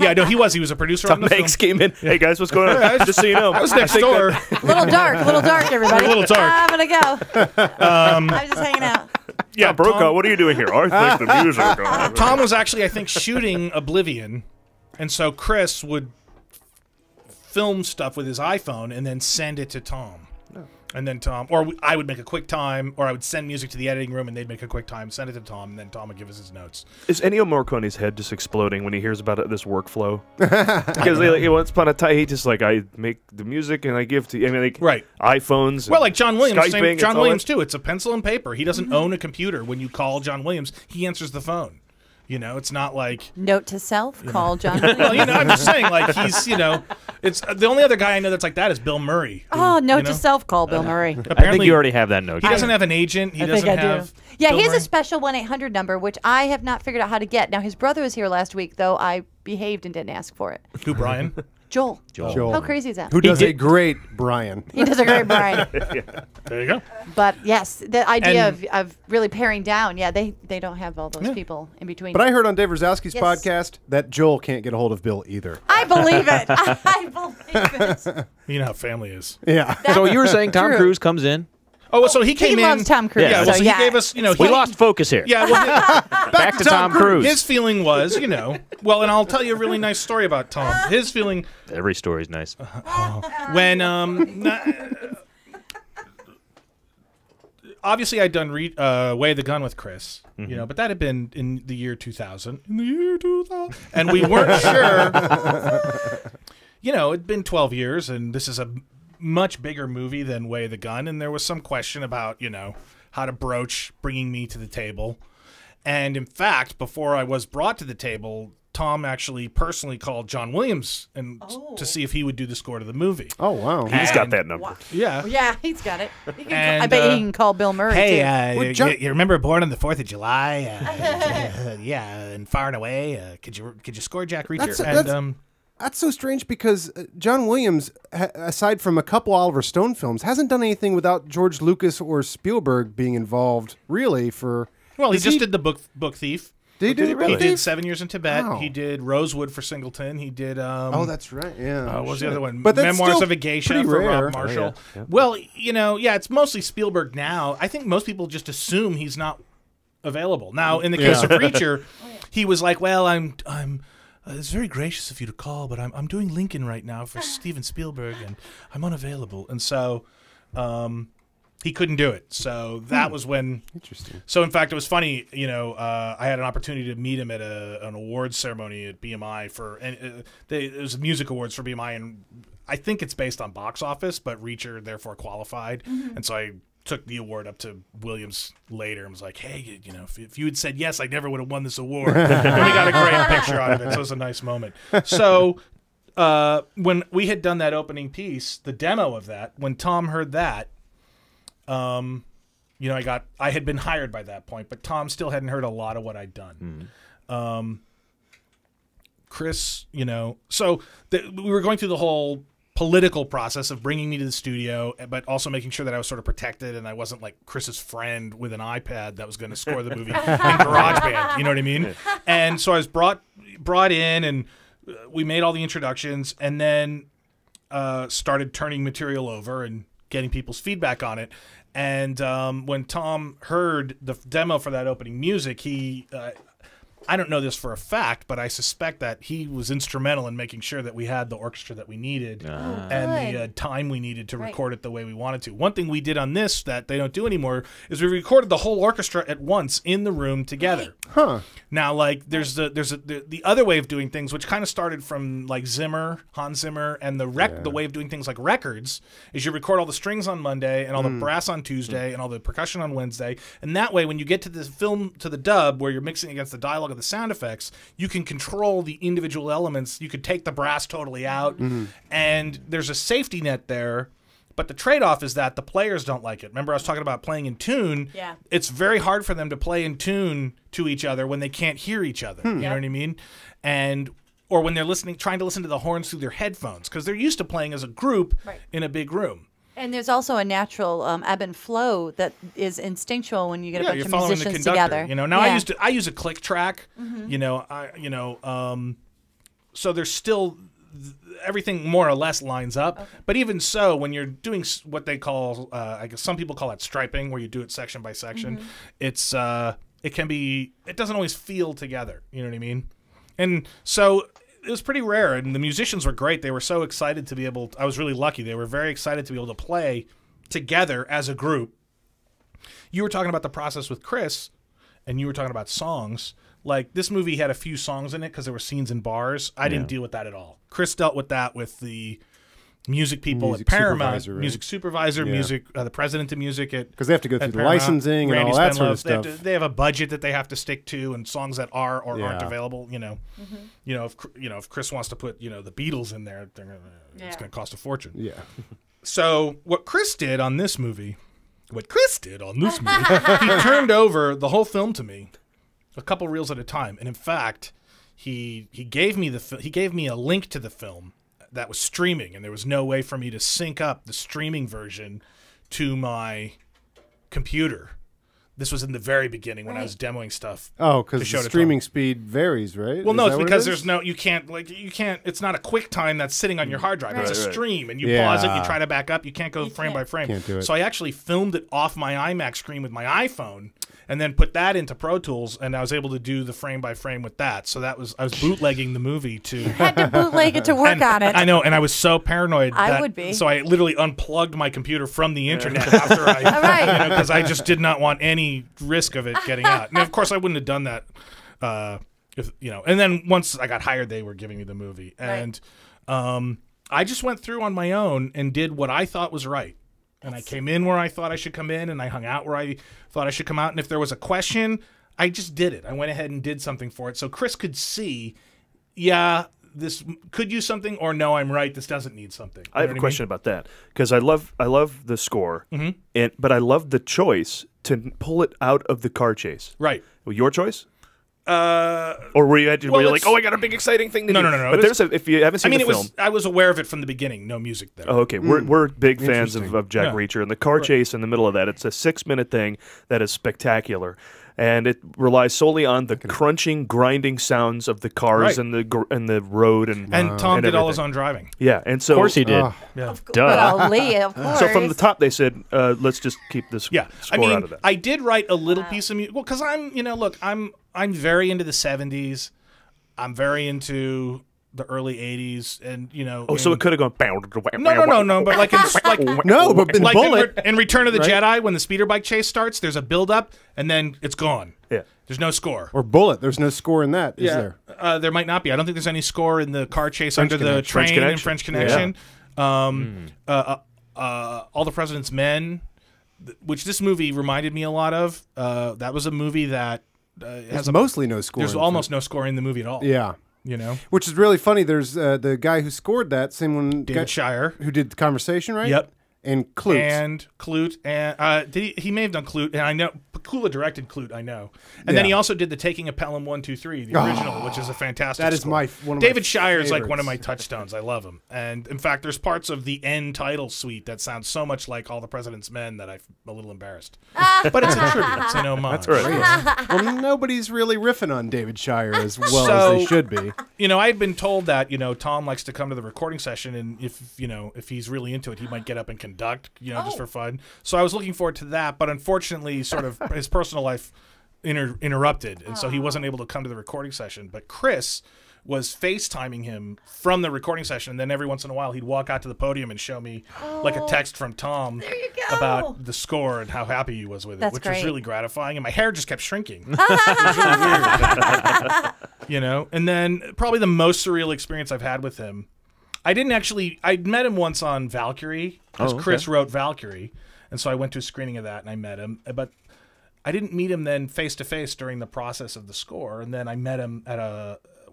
Yeah, no, he was a producer on the film. Tom Hanks came in. Hey, guys, what's going on? Just so you know. I was next door. A little dark, everybody. A little dark. I'm going to go. I'm just hanging out. Yeah, Brokaw, what are you doing here? I think the music. Tom was actually, I think, shooting Oblivion, and so Chris would film stuff with his iPhone and then send it to Tom. And then Tom, or I would make a quick time, or I would send music to the editing room, and they'd make a quick time, send it to Tom, and then Tom would give us his notes. Is Ennio Morricone's head just exploding when he hears about this workflow? Because once upon a time, he just I make the music and I give to iPhones. Well, like John Williams, Skyping, John Williams too. It's a pencil and paper. He doesn't own a computer. When you call John Williams, he answers the phone. It's not like note to self. Call John Williams. Well, I'm just saying, he's, it's the only other guy I know that's like that is Bill Murray. Note to self. Call Bill Murray. Apparently, I think you already have that note. He doesn't have an agent. He doesn't have. Yeah, Bill he has Murray. a special 1-800 number, which I have not figured out how to get. Now, his brother was here last week, though I behaved and didn't ask for it. Who, Brian? Joel. Joel. How crazy is that? Who does a great Brian. He does a great Brian. There you go. But yes, the idea of really paring down, they don't have all those people in between. But I heard on Dave Rosowski's podcast that Joel can't get a hold of Bill either. I believe it. I believe it. You know how family is. Yeah. So you were saying Tom Cruise comes in? Oh, so he came in. He loves Tom Cruise. Yeah, well, so he gave us, we lost focus here. Yeah, well, back to Tom Cruise. His feeling was, well, and I'll tell you a really nice story about Tom. His feeling. Every story's nice. When obviously I'd done Way the Gun with Chris, but that had been in the year 2000. And we weren't sure. It'd been 12 years, and this is a much bigger movie than Way the Gun, and there was some question about how to broach bringing me to the table. And in fact, before I was brought to the table, Tom actually personally called John Williams to see if he would do the score to the movie. Oh wow, he's got that number. Yeah, he's got it. I bet he can call Bill Murray. Hey, you remember Born on the 4th of July? And Far and Away. Could you score Jack Reacher? That's so strange because John Williams, aside from a couple Oliver Stone films, hasn't done anything without George Lucas or Spielberg being involved, really, for... Well, he just did the book Thief. Did he really? He did 7 Years in Tibet. Wow. He did Rosewood for Singleton. He did... oh, that's right, yeah. What was the other one? But that's Memoirs still of a Geisha pretty for rare. Rob Marshall. Oh, yeah. Well, it's mostly Spielberg now. I think most people just assume he's not available. Now, in the case of Reacher, he was like, well, I'm it's very gracious of you to call, but I'm doing Lincoln right now for Steven Spielberg, and I'm unavailable. And so he couldn't do it. So that was when. Interesting. So in fact, it was funny. You know, I had an opportunity to meet him at an awards ceremony at BMI it was music awards for BMI, and I think it's based on box office, but Reacher therefore qualified, and so I took the award up to Williams later and was like, hey, you know, if you had said yes, I never would have won this award. And we got a great picture out of it, so it was a nice moment. So when we had done that opening piece, the demo of that, when Tom heard that, you know, I had been hired by that point, but Tom still hadn't heard a lot of what I'd done. Chris, you know, so we were going through the whole political process of bringing me to the studio, but also making sure that I was sort of protected and I wasn't like Chris's friend with an iPad that was going to score the movie in GarageBand. You know what I mean? And so I was brought in, and we made all the introductions, and then started turning material over and getting people's feedback on it. And when Tom heard the demo for that opening music, he I don't know this for a fact, but I suspect that he was instrumental in making sure that we had the orchestra that we needed and the time we needed to record it the way we wanted to. One thing we did on this that they don't do anymore is we recorded the whole orchestra at once in the room together. Huh. Now, like, there's the other way of doing things, which kind of started from like Hans Zimmer, and the way of doing things like records is you record all the strings on Monday and all the brass on Tuesday and all the percussion on Wednesday, and that way when you get to the film, to the dub where you're mixing against the dialogue of the sound effects, you can control the individual elements. You could take the brass totally out, and there's a safety net there. But the trade-off is that the players don't like it. Remember, I was talking about playing in tune. Yeah. It's very hard for them to play in tune to each other when they can't hear each other. You know what I mean? Or when they're trying to listen to the horns through their headphones, because they're used to playing as a group in a big room. And there's also a natural ebb and flow that is instinctual when you get a bunch you're of following musicians the conductor, together. You know, now I use a click track. You know, so there's still everything more or less lines up. But even so, when you're doing what they call, I guess some people call it striping, where you do it section by section, it doesn't always feel together. You know what I mean? And so it was pretty rare, and the musicians were great. They were so excited to be able to, I was really lucky. They were very excited to be able to play together as a group. You were talking about the process with Chris, and you were talking about songs. Like, this movie had a few songs in it because there were scenes in bars. I didn't deal with that at all. Chris dealt with that with the music people at Paramount, music supervisor, the president of music at, because they have to go through the licensing and all that sort of stuff. They have a budget that they have to stick to, and songs that are or aren't available. You know, if Chris wants to put the Beatles in there, it's going to cost a fortune. Yeah. So what Chris did on this movie, he turned over the whole film to me, a couple reels at a time, and in fact, he gave me a link to the film that was streaming, and there was no way for me to sync up the streaming version to my computer. This was in the very beginning when I was demoing stuff. Oh, because the streaming speed varies, right? Well, no, it's because you can't, it's not a QuickTime that's sitting on your hard drive. It's a stream, and you pause it, you try to back up, you can't go frame by frame. Can't do it. So I actually filmed it off my iMac screen with my iPhone, and then put that into Pro Tools, and I was able to do the frame by frame with that. So I was bootlegging the movie to had to bootleg it to work on it. I know, and I was so paranoid. I would be. So I literally unplugged my computer from the internet after I, because I just did not want any risk of it getting out. And of course, I wouldn't have done that, And then once I got hired, they were giving me the movie, and I just went through on my own and did what I thought was right. And I came in where I thought I should come in, and I hung out where I thought I should come out. And if there was a question, I just did it. I went ahead and did something for it. So Chris could see, this could use something, or no, I'm right, this doesn't need something. I have a question about that, because I love the score, but I love the choice to pull it out of the car chase. Right. Well, your choice? Or were you like, oh, I got a big exciting thing to do? No. But if you haven't seen the film, I was aware of it from the beginning. No music there. Oh, okay. We're big fans of Jack Reacher, and the car chase in the middle of that. It's a 6-minute thing that is spectacular, and it relies solely on the crunching, grinding sounds of the cars and the road and Tom did all his own driving. Yeah, and so of course he did. Well, Lee, of course. So from the top, they said, let's just keep this score out of that. I did write a little piece of music. Well, because I'm very into the 70s. I'm very into the early '80s, and Oh, so it could have gone. No, but like no, but in like Bullet, in Return of the right? Jedi, when the speeder bike chase starts, there's a build up, and then it's gone. Yeah, there's no score. Or Bullet, there's no score in that, is there? There might not be. I don't think there's any score in the car chase French under the Connection. train in French Connection. All the President's Men, which this movie reminded me a lot of. That was a movie that has mostly no score. There's almost no score in the movie at all. Yeah. You know? Which is really funny. There's the guy who scored that, same one. David Shire. Who did The Conversation, right? Yep. And Clute. And Clute. And he may have done Clute. And I know, Pakula directed Clute, I know. And then he also did The Taking of Pelham 1, 2, 3, the original, which is a fantastic That is score. one of my David Shire is like favorites. one of my touchstones. I love him. And in fact, there's parts of the end title suite that sound so much like All the President's Men that I'm a little embarrassed. But it's a tribute. It's an homage. That's right. Well, nobody's really riffing on David Shire as well as they should be. You know, I had been told that, Tom likes to come to the recording session, and if he's really into it, he might get up and conduct, just for fun. So I was looking forward to that, but unfortunately, sort of his personal life interrupted, and so he wasn't able to come to the recording session. But Chris was FaceTiming him from the recording session, and then every once in a while he'd walk out to the podium and show me like a text from Tom about the score and how happy he was with it, which was really gratifying, and my hair just kept shrinking. It was really weird. And then probably the most surreal experience I've had with him, I met him once on Valkyrie, because Chris wrote Valkyrie, and so I went to a screening of that and I met him, but I didn't meet him then face-to-face during the process of the score, and then I met him at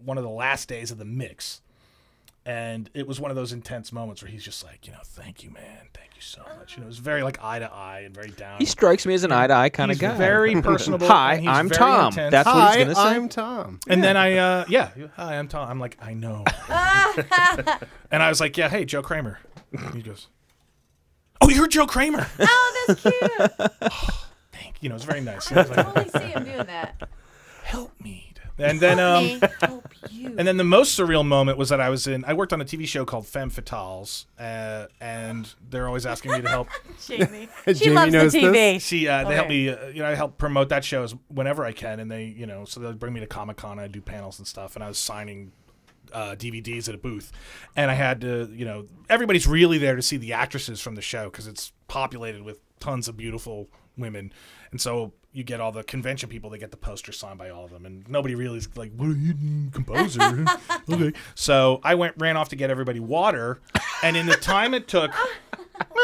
one of the last days of the mix, and it was one of those intense moments where he's just like, thank you, man, thank you so much. It was very like eye-to-eye and very down. He strikes me as an eye-to-eye kind of guy. He's very personable. Hi, and he's I'm very Tom. intense. That's what he's going to say. I'm Tom. And then hi, I'm Tom. I'm like, I know. And I was like, yeah, hey, Joe Kraemer. And he goes, oh, you're Joe Kraemer. Oh, that's cute. Thank you. It's very nice. I was like, I see him doing that. help me. And then, help you. And then the most surreal moment was that I worked on a TV show called Femme Fatales, and they're always asking me to help. Jamie. She loves the TV. They help me, I help promote that show whenever I can, and they, so they'll bring me to Comic-Con, I do panels and stuff, and I was signing DVDs at a booth, and I had to, everybody's really there to see the actresses from the show because it's populated with tons of beautiful women, and so you get all the convention people, they get the poster signed by all of them, and nobody really is like, what are you doing, composer? Okay. So I ran off to get everybody water, and in the time it took,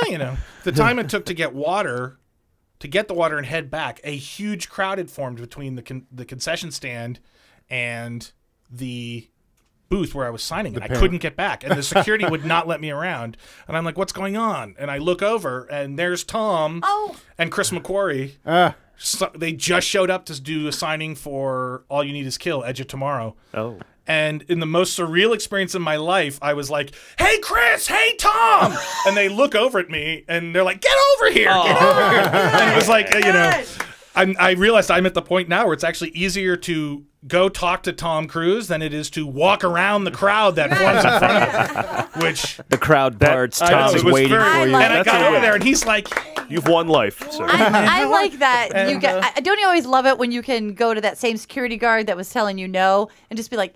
to get the water and head back, a huge crowd had formed between the concession stand and the booth where I was signing, and I couldn't get back, and the security would not let me around, and I'm like, what's going on? And I look over, and there's Tom and Chris McQuarrie. So they just showed up to do a signing for All You Need Is Kill, Edge of Tomorrow. Oh. And in the most surreal experience in my life, I was like, hey, Chris, hey, Tom. And they look over at me, and they're like, get over here, get over here. And it was like, I realized I'm at the point now where it's actually easier to go talk to Tom Cruise than it is to walk around the crowd that forms in front of him. Which the crowd parts, Tom's waiting for you. And I got over there, and he's like, you've won life, sir. I like that. And, don't you always love it when you can go to that same security guard that was telling you no and just be like,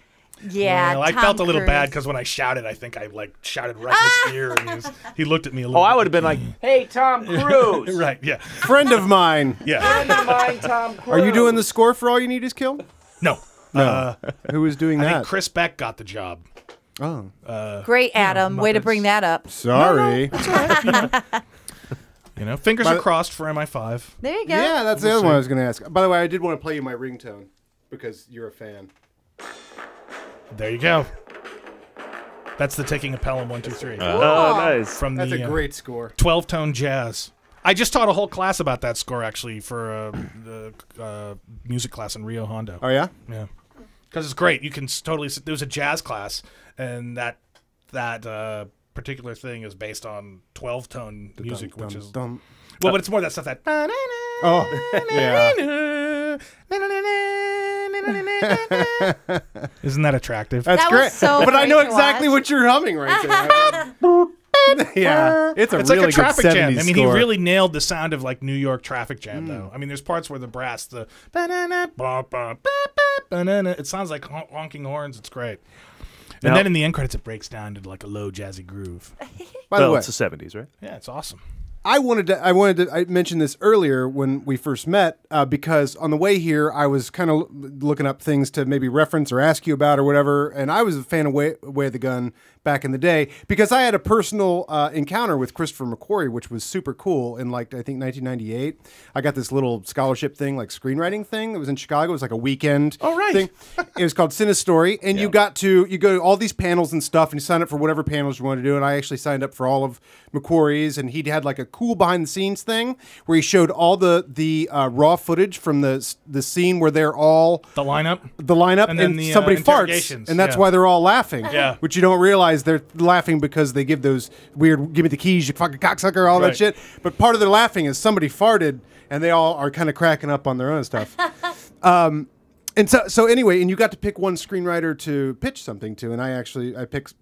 yeah, well, I Tom felt a little Cruise. bad because when I shouted, I think I shouted right in his ear, and he looked at me a little. Oh, I would have been like, "Hey, Tom Cruise." Right? Yeah. Friend of mine. Yeah. Friend of mine, Tom Cruise. Are you doing the score for All You Need Is Kill? No. No. Who was doing I that? think Chris Beck got the job. Oh. Great, Adam. Way to bring that up. Sorry. That's all right. Fingers are crossed for MI5. There you go. Yeah, that's the other one I was going to ask. By the way, I did want to play you my ringtone because you're a fan. There you go. That's the Taking of Pelham 1, 2, 3. Oh, nice. From That's the, a great score. 12-tone jazz. I just taught a whole class about that score, actually, for the music class in Rio Hondo. Oh, yeah? Yeah. Because it's great. You can totally... There was a jazz class, and that particular thing is based on 12-tone music, which is... Well, but it's more that stuff that... Oh, yeah. Isn't that attractive? That's That great. was so but I great know to exactly watch. what you're humming right there. Yeah, it's It's really like a traffic good jam. 70s I mean, score. he really nailed the sound of like New York traffic jam, though. I mean, there's parts where the brass, it sounds like honking horns. It's great. And then in the end credits, it breaks down to like a low jazzy groove. By the way, it's the 70s, right? Yeah, it's awesome. I mentioned this earlier when we first met because on the way here I was kind of looking up things to maybe reference or ask you about or whatever, and I was a fan of Way of the Gun back in the day because I had a personal encounter with Christopher McQuarrie, which was super cool in like I think 1998. I got this little scholarship thing, like screenwriting thing that was in Chicago. It was like a weekend thing. It was called Cinestory, and you go to all these panels and stuff, and you sign up for whatever panels you want to do. And I actually signed up for all of McQuarrie's, and he had like a cool behind the scenes thing where he showed all the raw footage from the scene where they're all the lineup, and then somebody farts, and that's why they're all laughing. Yeah, which you don't realize they're laughing because they give those weird "give me the keys, you fucking cocksucker," all that shit. But part of their laughing is somebody farted, and they all are kind of cracking up on their own stuff. And so anyway, and you got to pick one screenwriter to pitch something to, and I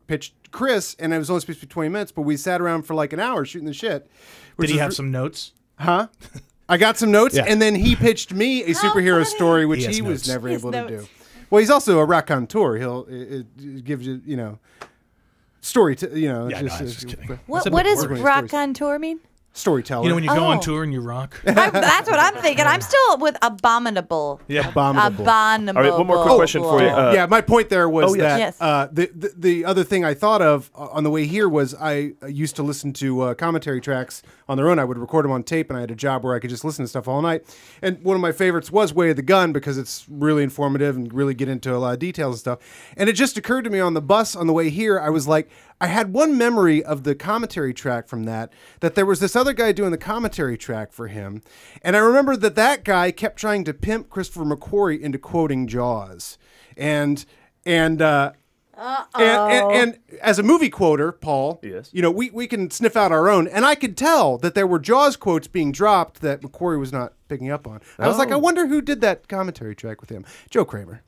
pitched Chris, and it was only supposed to be 20 minutes, but we sat around for like an hour shooting the shit. Did he have some notes? Huh? I got some notes, and then he pitched me a superhero story, which he was never able to do. Well, he's also a raconteur. It gives you, story. Yeah, no, I was just kidding. What does raconteur mean? Storyteller. You know when you go on tour and you rock? That's what I'm thinking. I'm still with abominable. Yeah, abominable. All right, one more quick question for you. Yeah, my point there was that Yes. the other thing I thought of on the way here was I used to listen to commentary tracks on their own. I would record them on tape, and I had a job where I could just listen to stuff all night. And one of my favorites was Way of the Gun because it's really informative and really get into a lot of details and stuff. And it just occurred to me on the bus on the way here, I was like, I had one memory of the commentary track from that there was this other guy doing the commentary track for him. And I remember that guy kept trying to pimp Christopher McQuarrie into quoting Jaws. And as a movie quoter, Paul, yes, we can sniff out our own. And I could tell that there were Jaws quotes being dropped that McQuarrie was not picking up on. I was like, I wonder who did that commentary track with him. Joe Kraemer.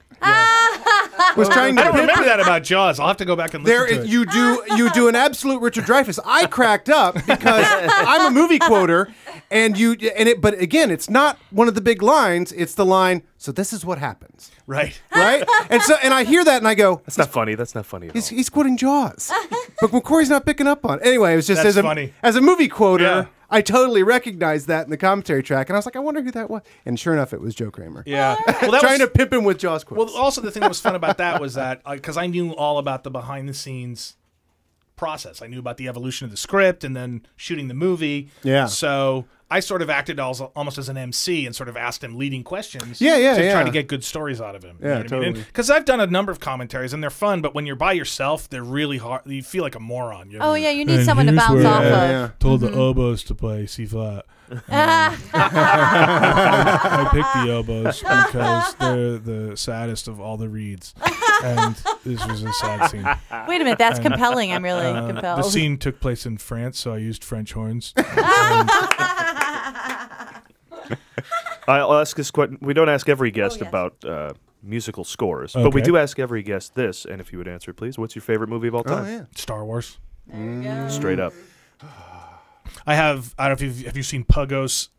Was trying to I don't remember that about Jaws. I'll have to go back and listen to it. You do an absolute Richard Dreyfuss. I cracked up because I'm a movie quoter, but again, it's not one of the big lines. It's the line. So this is what happens. Right. And I hear that and I go, That's not funny. That's not funny at all. He's quoting Jaws, but McQuarrie's not picking up on it. Anyway, it was just funny. As a movie quoter. I totally recognized that in the commentary track, and I was like, I wonder who that was. And sure enough, it was Joe Kraemer. Yeah. Well, trying to pimp him with Jaws quotes. Well, also the thing that was fun about that was that, because I knew all about the behind-the-scenes process. I knew about the evolution of the script and then shooting the movie. Yeah. So I sort of acted almost as an MC and sort of asked him leading questions. to try to get good stories out of him. Yeah, totally. Because I've done a number of commentaries, and they're fun, but when you're by yourself, they're really hard. You feel like a moron. You need someone to bounce off of. Told the oboes to play C-flat. I picked the oboes because they're the saddest of all the reeds. And this was a sad scene. Wait a minute, that's compelling. I'm really compelled. The scene took place in France, so I used French horns. I'll ask this question. We don't ask every guest about musical scores, but we do ask every guest this, and if you would answer, please. What's your favorite movie of all time? Oh, yeah. Star Wars. Straight up. I don't know if have you seen Puggo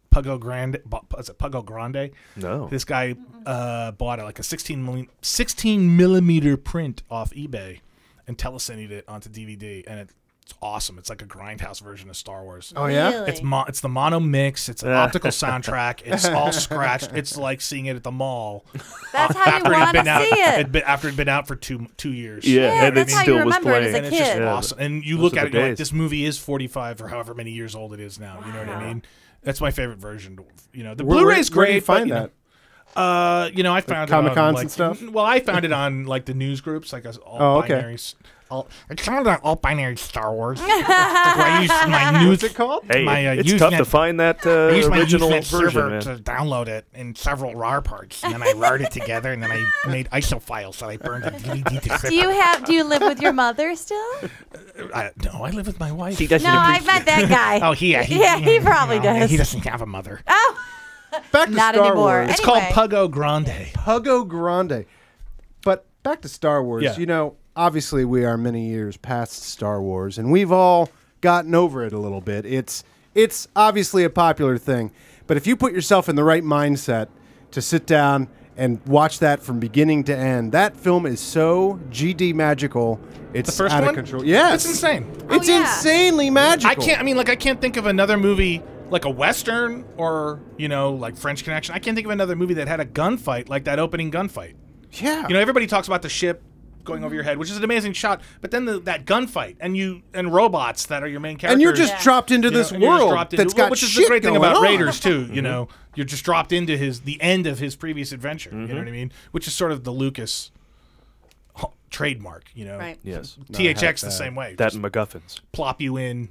Grande? Is it Puggo Grande? No. This guy bought like a 16 millimeter print off eBay and telecined it onto DVD, and it's awesome. It's like a grindhouse version of Star Wars. Oh yeah, really? It's the mono mix. It's an optical soundtrack. It's all scratched. It's like seeing it at the mall. That's how you want to see it. After it'd been out for two years. Yeah, and that's it how still you was remember it as playing. a And it's just kid. awesome. And you look at it, you're like, this movie is 45 or however many years old it is now. You know what I mean? That's my favorite version. The Blu-ray's great. Where do you find that? I found it on Comic-Cons like, and stuff. Well, I found it on like the news groups, like all binary. I found it on all binary Star Wars. I used my news. What's it called? Hey, my, it's tough to find that I used my original Usenet version, server man. to download it in several RAR parts, and then I wired it together, and then I made ISO files that I burned the DVD to. Do you live with your mother still? No, I live with my wife. I met that guy. Oh, he probably does. He doesn't have a mother. Oh, Back to not Star anymore. Wars. It's called Puggo Grande. Puggo Grande. But back to Star Wars. Yeah. Obviously we are many years past Star Wars, and we've all gotten over it a little bit. It's obviously a popular thing, but if you put yourself in the right mindset to sit down and watch that from beginning to end. That film is so GD magical. It's The first out one? of control. Yes. It's insane. It's insanely magical. I can't think of another movie like a Western or, like French Connection. I can't think of another movie that had a gunfight like that opening gunfight. Yeah. Everybody talks about the ship going over your head, which is an amazing shot, but then that gunfight and robots that are your main characters. And you're just dropped into this world that's got which is shit the great thing going about on. Raiders too, You're just dropped into the end of his previous adventure, you know what I mean? Which is sort of the Lucas trademark, Right. Yes. THX the same way. That Just and MacGuffins. plop you in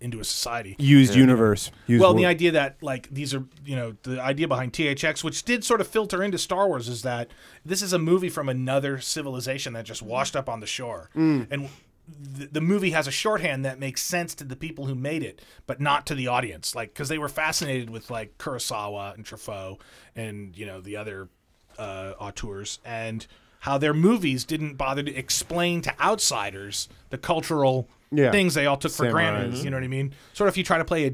into a society. Used universe. Used Well, the world. idea that these are the idea behind THX, which did sort of filter into Star Wars, is that this is a movie from another civilization that just washed up on the shore, and the movie has a shorthand that makes sense to the people who made it, but not to the audience, because they were fascinated with Kurosawa and Truffaut and the other auteurs, and how their movies didn't bother to explain to outsiders the cultural things they all took for granted. You know what I mean? Sort of if you try to play a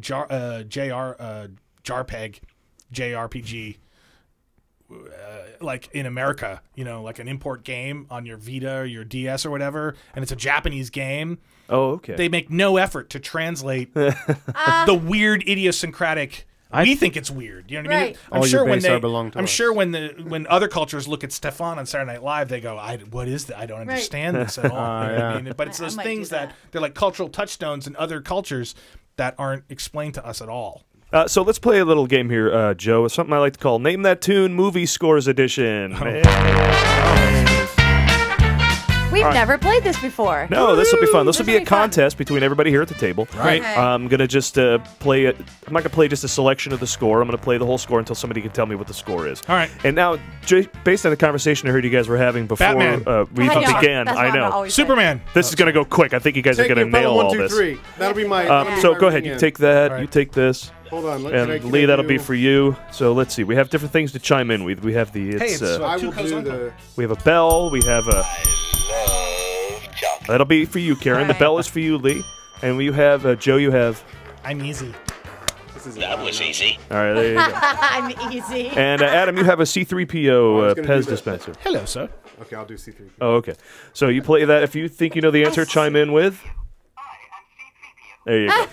JRPG, like in America, like an import game on your Vita or your DS or whatever, and it's a Japanese game. Oh, okay. They make no effort to translate the weird idiosyncratic. We think it's weird. You know what I mean? I'm sure when other cultures look at Stefan on Saturday Night Live, they go, "What is that? I don't understand this at all." You know what I mean? But it's those things that they're like cultural touchstones in other cultures that aren't explained to us at all. So let's play a little game here, Joe. Something I like to call Name That Tune Movie Scores Edition. We've never played this before. No, this will be fun. This will be a contest between everybody here at the table. Right. Okay. I'm going to just play it. I'm not going to play just a selection of the score. I'm going to play the whole score until somebody can tell me what the score is. All right. And now, based on the conversation I heard you guys were having before we began, I know. Superman. This is going to go quick. I think you guys are going to nail all this. 3. That'll be my. So go ahead. You take that. Right. You take this. Hold on. And Lee, that'll be for you. So let's see. We have different things to chime in with. We have the. I will do the. We have a bell. We have a. That'll be for you, Karen. Right. The bell is for you, Lee. And you have Joe. You have. I'm easy. That was easy. All right, there you go. I'm easy. And Adam, you have a C-3PO Pez dispenser. Hello, sir. Okay, I'll do C3. Oh, okay. So you play that. If you think you know the answer, chime in with. There you go.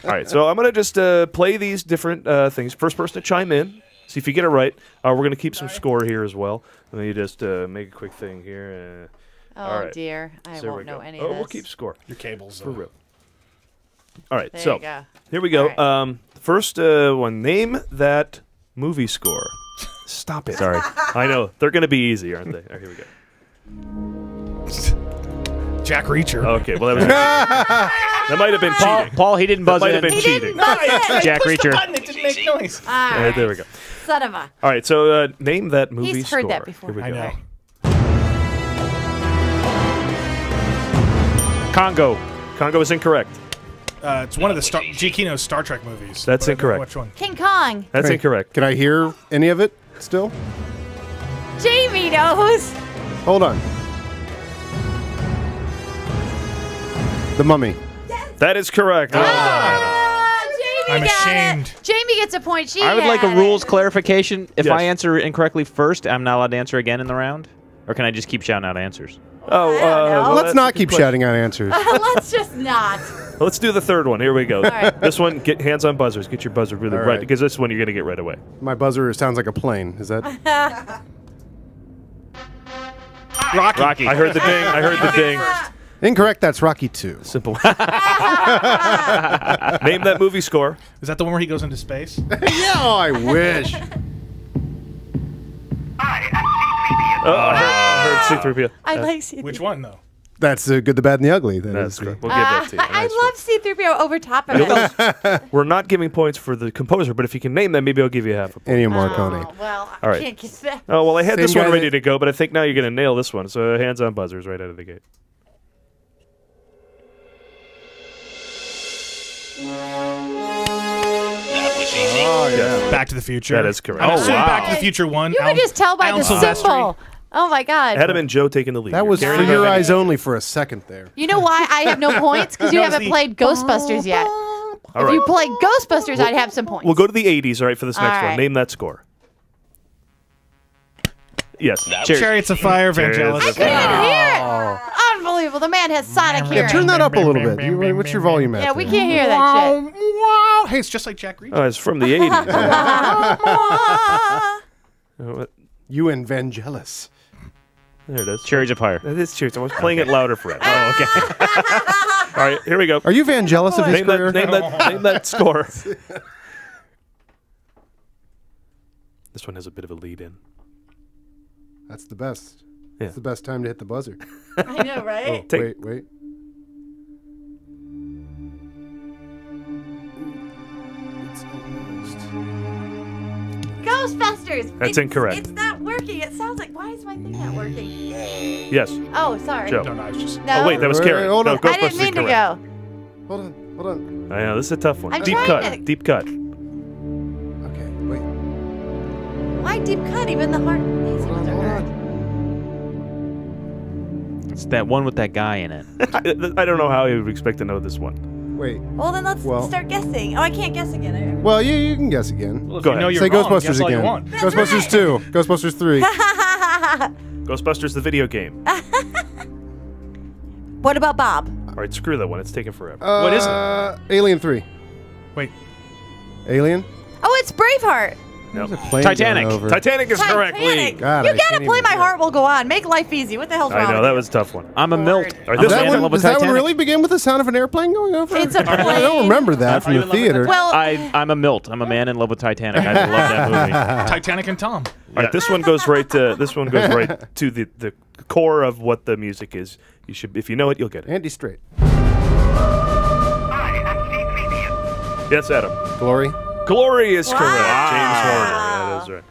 All right, so I'm going to just play these different things. First person to chime in. See if you get it right. We're going to keep some score here as well. Let me just make a quick thing here. Oh, dear. I won't know any of this. We'll keep score. Your cables. For real. All right, There so you go. here we go. All First one, name that movie score. Stop it. Sorry. I know. They're going to be easy, aren't they? All right, here we go. Jack Reacher. Okay, well, that might have been cheating. Paul, he didn't buzz That might in. have been cheating. Jack Reacher. It didn't make noise. All right. There we go. Son of a. All right, so name that movie He's score. heard that before. Here we I go. know. Congo. Congo is incorrect. It's one of the Giacchino's Star Trek movies. That's but I don't know incorrect. Which one? King Kong. That's Hey, incorrect. Can I hear any of it still? Jamie knows. Hold on. The Mummy. That is correct. Jamie I'm got ashamed. it. Jamie gets a point. She I would like a had rules it. clarification. If Yes. I answer incorrectly first, I'm not allowed to answer again in the round? Or can I just keep shouting out answers? Oh, know. Let's not keep shouting out answers. Let's just not. Let's do the third one. Here we go. right. This one, get hands on buzzers. Get your buzzer really All right, right. because this one you're going to get right away. My buzzer sounds like a plane. Is that? Rocky. I heard the ding. I heard the ding. Incorrect. That's Rocky 2. Simple. Name that movie score. Is that the one where he goes into space? Yeah, I wish. I heard C-3PO. I like C3PO. Which one, though? That's the Good, the Bad, and the Ugly. That's is correct. We'll give that to you. I love C3PO over top of it. We're not giving points for the composer, but if you can name them, maybe I'll give you half a point. Ennio Morricone. Oh, well, All I right. can't get that. Oh, well, I had Same this one guy ready that- to go, but I think now you're going to nail this one. So hands on buzzers right out of the gate. That was easy. Oh, yeah. Back to the Future. That is correct. I'm Oh, assuming wow. Back to the Future 1. You can just tell by the Silvestri. symbol. Oh, my God. Adam and Joe taking the lead. That was You're for carrying your the- eyes only for a second there. You know why I have no points? Because you No, haven't see- played Ghostbusters yet. All If right. you play Ghostbusters, I'd have some points. We'll go to the 80s, all right, for this All next one. right. Name that score. Yes. Chariots of Fire, Vangelis. I couldn't hear it. Unbelievable. The man has sonic Yeah, hearing. turn that up a little bit. What's your volume at? Yeah, we there? can't hear that shit. Wow. Hey, it's just like Jack Reacher. Oh, it's from the 80s. You and Vangelis. There it is. Chariots of Fire. It is Chariots. I was playing it louder for it. Oh, okay. All right, here we go. Are you Vangelis of his Name career? name that score. This one has a bit of a lead in. That's the best. Yeah. It's the best time to hit the buzzer. I know, right? Oh, wait. It's almost. Ghostbusters. That's incorrect. It's not working. It sounds like, why is my thing not working? Yes. Oh, sorry. Joe. No, it's just. No. Oh, wait, that was Karen. hold No, on. I Ghostbusters didn't mean is to correct. go. Hold on. I know, this is a tough one. I'm Deep trying cut. to- Deep cut. Okay, wait. Why deep cut? Even the hard, easy ones are hard. It's that one with that guy in it. I don't know how you would expect to know this one. Wait. Well, then let's start guessing. Oh, I can't guess again. Well, you can guess again. Well, if Go you know ahead. you're Say wrong, Ghostbusters guess all you again. want. Ghostbusters 2. Ghostbusters 3. Ghostbusters, the video game. What about Bob? All right, screw that one. It's taking forever. What is it? Alien 3. Wait. Alien? Oh, it's Braveheart. Nope. There's a plane Titanic. going over. Titanic is correct. Titanic. Lee. God, You I gotta can't play even My say. Heart Will Go On. Make life easy. What the hell's wrong I know, with that you? was a tough one. I'm a milt. Lord. All right, I'm this a man in Does love with that one Titanic. really begin with the sound of an airplane going over? It's a I don't plane. remember that from the theater. Well, I'm a milt. I'm a man in love with Titanic. I love that movie. Titanic and Tom. All right, this one goes right to the core of what the music is. You should, if you know it, you'll get it. Andy Strait. Yes, Adam. Glory. Glory is correct. Wow. James Horner. That is right.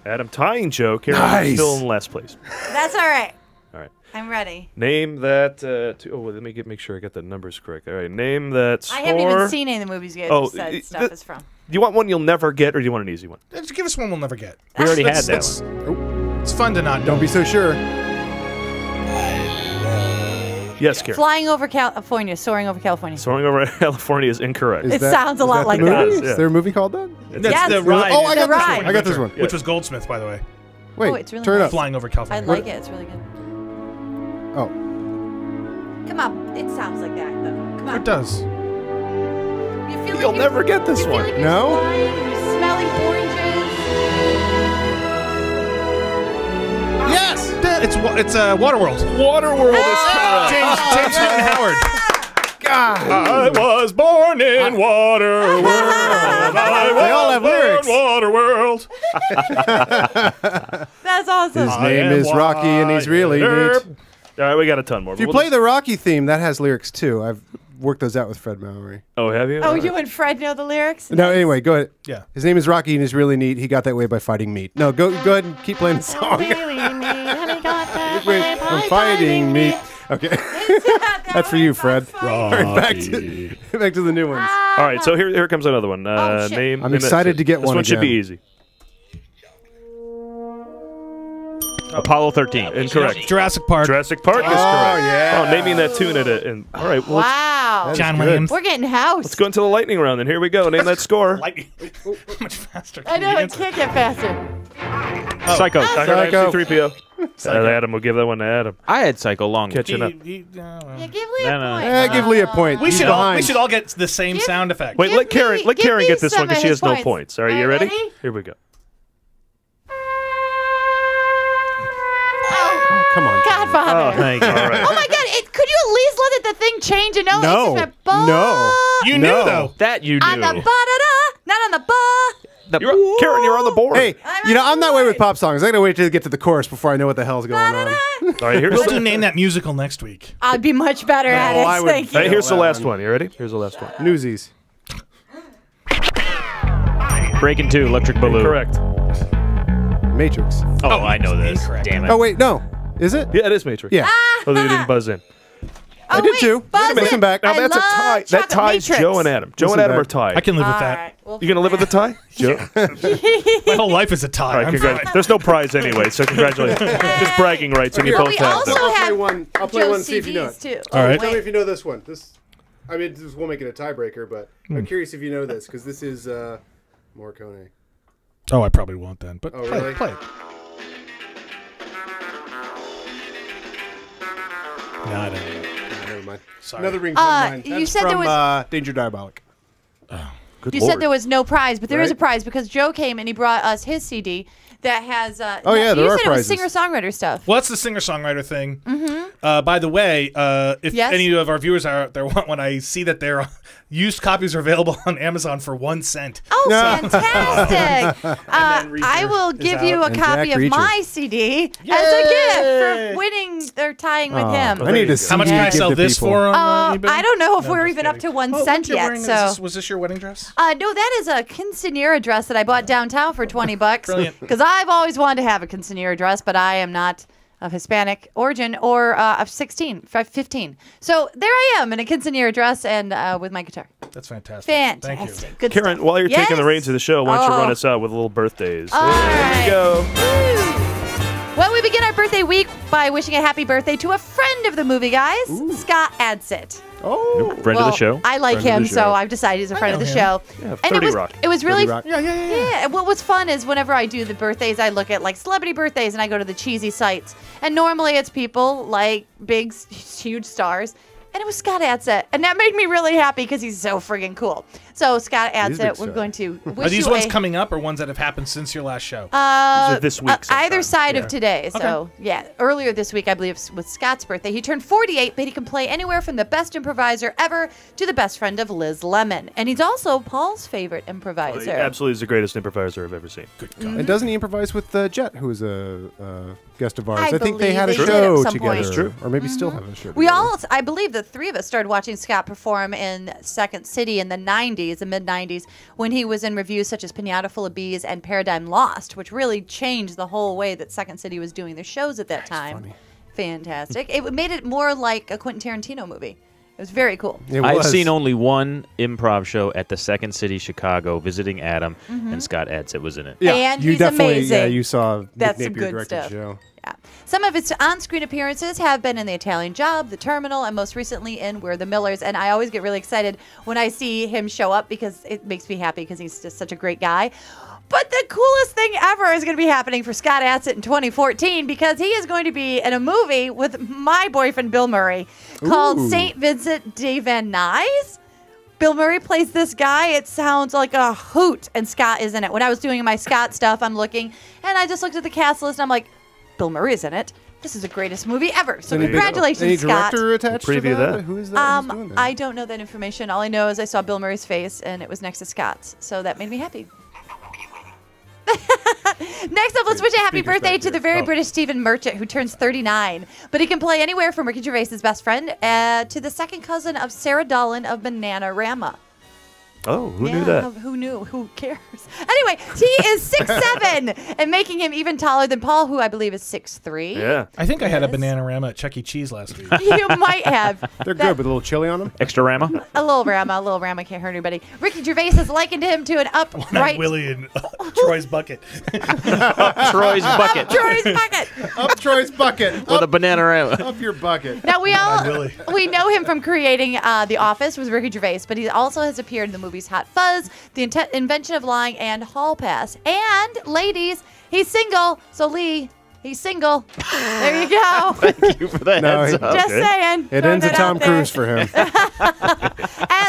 Adam tying Joe. Karen Nice. still in last place. that's all right. All right. I'm ready. Name that. Let me make sure I got the numbers correct. All right. Name that score. I haven't even seen any of the movies you guys just said stuff is from. Do you want one you'll never get, or do you want an easy one? Just give us one we'll never get. We already had that That's- one. It's fun to not Don't be so sure. Yes, Karen. Flying over California, soaring over California. Soaring over California is incorrect. It sounds a lot is that like the that. movie? It does, yeah. Is there a movie called that? That's Yes. the ride. Oh, I got The this ride. one. I got this one. Which was Goldsmith, by the way. Wait, Oh, it's really turn it nice. up. Flying over I California. like it. It's really good. Oh, Come on. It sounds like that, though. Come on. It does. You feel like You'll never get this you feel one. like you're No? flying, you're smelling oranges. yes! It's Waterworld. Waterworld is correct. James Newton Howard. God. I was born in Waterworld. They all have lyrics. Waterworld. That's awesome. His name is Rocky, and he's really neat. All right, we got a ton more. If you play the Rocky theme, that has lyrics too. I've worked those out with Fred Mallory. Oh, have you? Oh, you and Fred know the lyrics? No, anyway, go ahead. Yeah. His name is Rocky, and he's really neat. He got that way by fighting meat. No, go ahead and keep playing the song. I'm fighting meat. Okay. That's for you, Fred. All right, back to the new ones. All right, so here comes another one. Oh, shit. Name. I'm excited to get this one one should be again. easy. Apollo 13. Incorrect. Jurassic Park. Jurassic Park is correct. yeah. Oh, naming that tune at it. And all right, well, Wow. John good. Williams. We're getting house. let's go into the lightning round. And here we go. Name that score. Much faster. I know, it can't get faster. Psycho. I heard C3PO. Adam, we'll give that one to Adam. I had Psycho long. Catching up. Yeah, give Lee a No. point. Give Lee a point. We He's should behind. all get the same sound effect. Wait, let Karen give me get this one some because of she his has no points. points. All right, you Are you ready? ready? Here we go. Come on. Godfather. Thank you. All right. Oh my God! Could you at least let the thing change and know? No. It's just a No. You knew though. That you On the knew. ba-da-da, not on the ba. Karen, you're on the board. Hey, I'm that way with pop songs. I gotta wait till you get to the chorus before I know what the hell's going on. All right, here's We'll do the, Name That Musical next week. I'd be much better at it. I would- Thank you. hey, here's the that last one. one. You ready? Here's the last one. Newsies. Breaking 2, Electric Ballou. Correct. Matrix. Oh, I know this. Incorrect. Damn it. Oh wait, no. Is it? Yeah, it is Matrix. Yeah. Oh, you didn't buzz in. I did too. Buzz Listen it. back. Now I that's a love tie. That Chocolate ties Matrix. Joe and Adam. Joe Listen and Adam back. are tied. I can live with All that. right, we'll You gonna live with the tie, Joe? My whole life is a tie. All right, I'm congrats. fine. There's no prize anyway, so congratulations. Just bragging rights, and you Well, both we have also them. I'll play have one. I'll play Joe one. See if you know CDs it. too. All right. Tell me if you know this one. This. I mean, this won't make it a tiebreaker, but I'm curious if you know this, because this is Morricone. Oh, I probably won't then. But really? play it. No, I don't. Never mind. Sorry. Another ring comes to mind. You That's said from, there was Danger Diabolic. Good you Lord. said there was no prize, but there is Right. a prize because Joe came and he brought us his CD that has. Oh, yeah, there you are said prizes. it was singer-songwriter stuff. Well, that's the singer-songwriter thing. Mm-hmm. By the way, if Yes? any of our viewers are out there want one, I see that their used copies are available on Amazon for 1 cent. Oh, fantastic! I will give you a And copy Jack of Reacher. my CD as a gift for winning or tying with him. I need to see How much can I sell this for on eBay? I don't know if No, we're just even up to kidding. 1 Oh, cent what you're yet. wearing, So, was this your wedding dress? no, that is a quinceanera dress that I bought downtown for $20. Brilliant. Because I've always wanted to have a quinceanera dress, but I am not of Hispanic origin or of 15. So there I am in a quinceanera dress and with my guitar. That's fantastic. Fantastic. Thank you. Good Karen, stuff. while you're taking the Yes? reins of the show, why don't you Oh. run us out with a little birthdays? All There right. you go. Well, we begin our birthday week by wishing a happy birthday to a friend of the movie, guys, Scott Adsit. Oh, Friend of the show. I like Friend of him, the so show. I've decided he's a friend of the know show. Yeah, And 30 Rock. it was really 30 Rock. yeah. And what was fun is whenever I do the birthdays, I look at like celebrity birthdays and I go to the cheesy sites. And normally it's people like big, huge stars. And it was Scott Adsit. And that made me really happy because he's so friggin' cool. So, Scott He's a big Adsit, we're star. going to wish Are these you ones a, coming up or ones that have happened since your last show? These are this week either sometime. side Yeah. of today. So, yeah, earlier this week, I believe, was Scott's birthday. He turned 48, but he can play anywhere from the best improviser ever to the best friend of Liz Lemon. And he's also Paul's favorite improviser. He absolutely is the greatest improviser I've ever seen. Good God. And doesn't he improvise with Jet, who is a guest of ours? I I think they believe had a they did show at some together. point. That's true. Or maybe still have a show We together. all, I believe the three of us started watching Scott perform in Second City in the 90s, the mid-90s, when he was in reviews such as Pinata Full of Bees and Paradigm Lost, which really changed the whole way that Second City was doing their shows at that time. funny. Fantastic. It made it more like a Quentin Tarantino movie. It was very cool. It I've was. seen only one improv show at the Second City, Chicago, visiting Adam, and Scott Adsit was in it. Yeah, And you he's definitely, amazing. Yeah, you saw That's Nick some Napier good directed stuff. the show. Yeah. Some of its on-screen appearances have been in The Italian Job, The Terminal, and most recently in We're the Millers. And I always get really excited when I see him show up because it makes me happy because he's just such a great guy. But the coolest thing ever is going to be happening for Scott Adsit in 2014 because he is going to be in a movie with my boyfriend Bill Murray called Ooh. St. Vincent de Van Nuys. Bill Murray plays this guy. It sounds like a hoot, and Scott is in it. When I was doing my Scott stuff, I'm looking, and I just looked at the cast list, and I'm like, Bill Murray's in it. This is the greatest movie ever. So Any big- congratulations, any Scott. director attached to preview that? that. Who is that? Who's doing that? I don't know that information. All I know is I saw Bill Murray's face, and it was next to Scott's. So that made me happy. Next up, let's wish a happy Speakers birthday back to the here. very Oh. British Stephen Merchant, who turns 39. But he can play anywhere from Ricky Gervais' best friend to the second cousin of Sarah Dolan of Bananarama. Oh, who knew Yeah, that? Who knew? Who cares? Anyway, he is 6'7", and making him even taller than Paul, who I believe is 6'3". Yeah. I think I had a Yes. Bananarama at Chuck E. Cheese last week. You might have. They're That- good with a little chili on them. Extra Rama? A little Rama can't hurt anybody. Ricky Gervais has likened him to an Not upright Willie and Troy's bucket. Troy's bucket. Troy's bucket. Up Troy's bucket. With a banana Rama. Up your bucket. Now Willie. we know him from creating The Office with Ricky Gervais, but he also has appeared in the movies Hot Fuzz, The Invention of Lying, and Hall Pass. And ladies, he's single. So Lee, he's single. There you go. Thank you for that No, heads he- up. Just Okay. saying. It Throwing ends at that Tom out there. Cruise for him.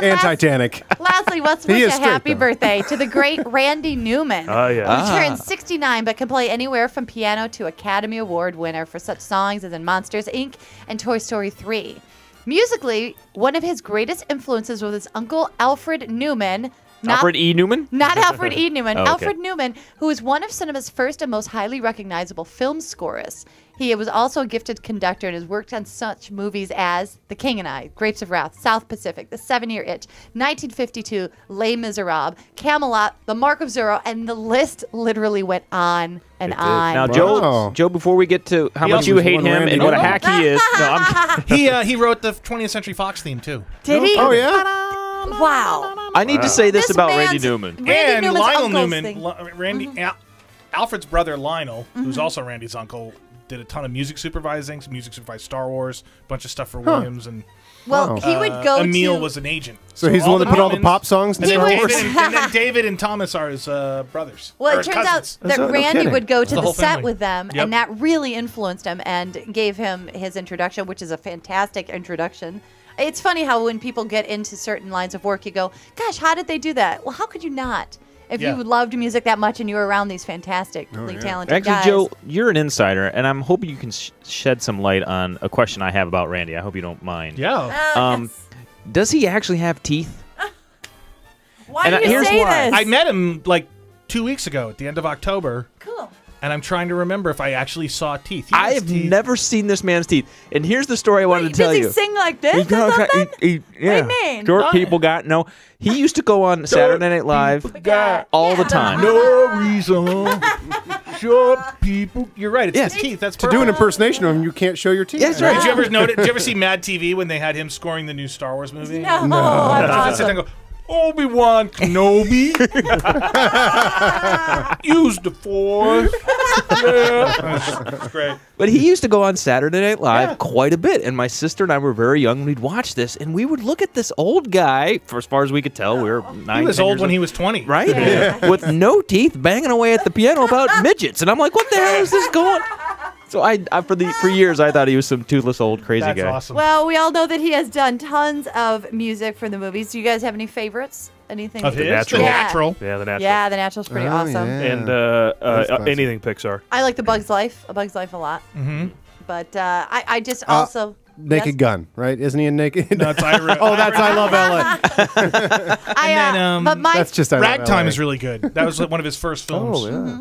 And Titanic. Lastly, let's He wish is a straight, happy though. birthday to the great Randy Newman. Oh, yeah. Who turns 69 but can play anywhere from piano to Academy Award winner for such songs as in Monsters, Inc. and Toy Story 3. Musically, one of his greatest influences was his uncle Alfred Newman. Alfred E. Newman? Not Alfred E. Newman. Oh, okay. Alfred Newman, who is one of cinema's first and most highly recognizable film scorists. He was also a gifted conductor and has worked on such movies as The King and I, Grapes of Wrath, South Pacific, The 7-Year Itch, 1952, Les Miserables, Camelot, The Mark of Zorro, and the list literally went on and on. Now, Wow. Joe, before we get to how He much also you was hate one him Randy and what a Newman. hack he is, no, I'm, He wrote the 20th Century Fox theme, too. Did he? Oh, yeah? Wow. I need to say this This about man's- Randy Newman. Randy And Newman's Lionel uncle's Newman, thing. Randy, Alfred's brother Lionel, who's also Randy's uncle, did a ton of music supervising. Music supervised Star Wars, a bunch of stuff for Williams, and Well, he would go Emil to... was an agent. So he's the one that put all the pop songs in and Star then Wars? and then David and Thomas are his brothers. Well, or it turns cousins. out that Randy would go to the whole set family. with them, Yep. and that really influenced him and gave him his introduction, which is a fantastic introduction. It's funny how when people get into certain lines of work, you go, gosh, how did they do that? Well, how could you not? If you loved music that much and you were around these fantastically talented Actually, guys. Joe, you're an insider, and I'm hoping you can shed some light on a question I have about Randy. I hope you don't mind. Yeah. Does he actually have teeth? Why do you say this? I met him like 2 weeks ago at the end of October. Cool. And I'm trying to remember if I actually saw teeth. I have never seen this man's teeth. And here's the story I wanted to tell Does you. he sing like this or something? Yeah. What do you mean? Short people got no. He used to go on Saturday Night Live all the time. No reason. Short people. You're right. It's his teeth. That's To do an impersonation of him, you can't show your teeth. That's right. Did you ever notice? Did you ever see Mad TV when they had him scoring the new Star Wars movie? No. No. That's Just awesome. sit there and go, Obi-Wan Kenobi. Use the Force. Yeah. That's great. But he used to go on Saturday Night Live quite a bit, and my sister and I were very young. We'd watch this, and we would look at this old guy. For as far as we could tell, we were 9. He was 10 old years when he was 20. right? With no teeth, banging away at the piano about midgets, and I'm like, "What the hell is this going?" So I for years I thought he was some toothless old crazy That's guy. awesome. Well, we all know that he has done tons of music for the movies. Do you guys have any favorites? Anything? Of that- his? The Natural. Yeah, The Natural. Yeah, The Natural's pretty awesome. And anything Pixar. I like The Bug's Life. A Bug's Life a lot. Mm-hmm. But I just also... Naked Gun, right? Isn't he in Naked? No, it's Ira. Oh, that's I Love L.A. but my... That's just I Love Ragtime LA. is really good. That was one of his first films. Oh, yeah.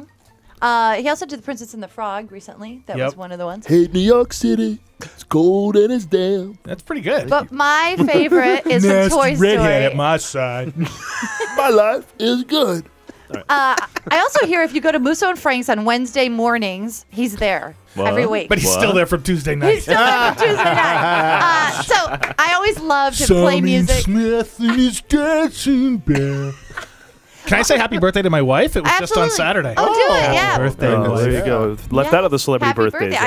He also did The Princess and the Frog recently. That was one of the ones. Hey, New York City, it's cold and it's damp. That's pretty good. But my favorite is from Toy Story. redhead at my side. My life is good. I also hear if you go to Musso and Frank's on Wednesday mornings, he's there every week. But he's still there from Tuesday night. He's still there from Tuesday night. So I always love to play music. Smith and his dancing bear. Can I say happy birthday to my wife? It was just on Saturday. Oh, do it, yeah. Birthday, Oh, there you go. Left out of the celebrity Happy birthdays.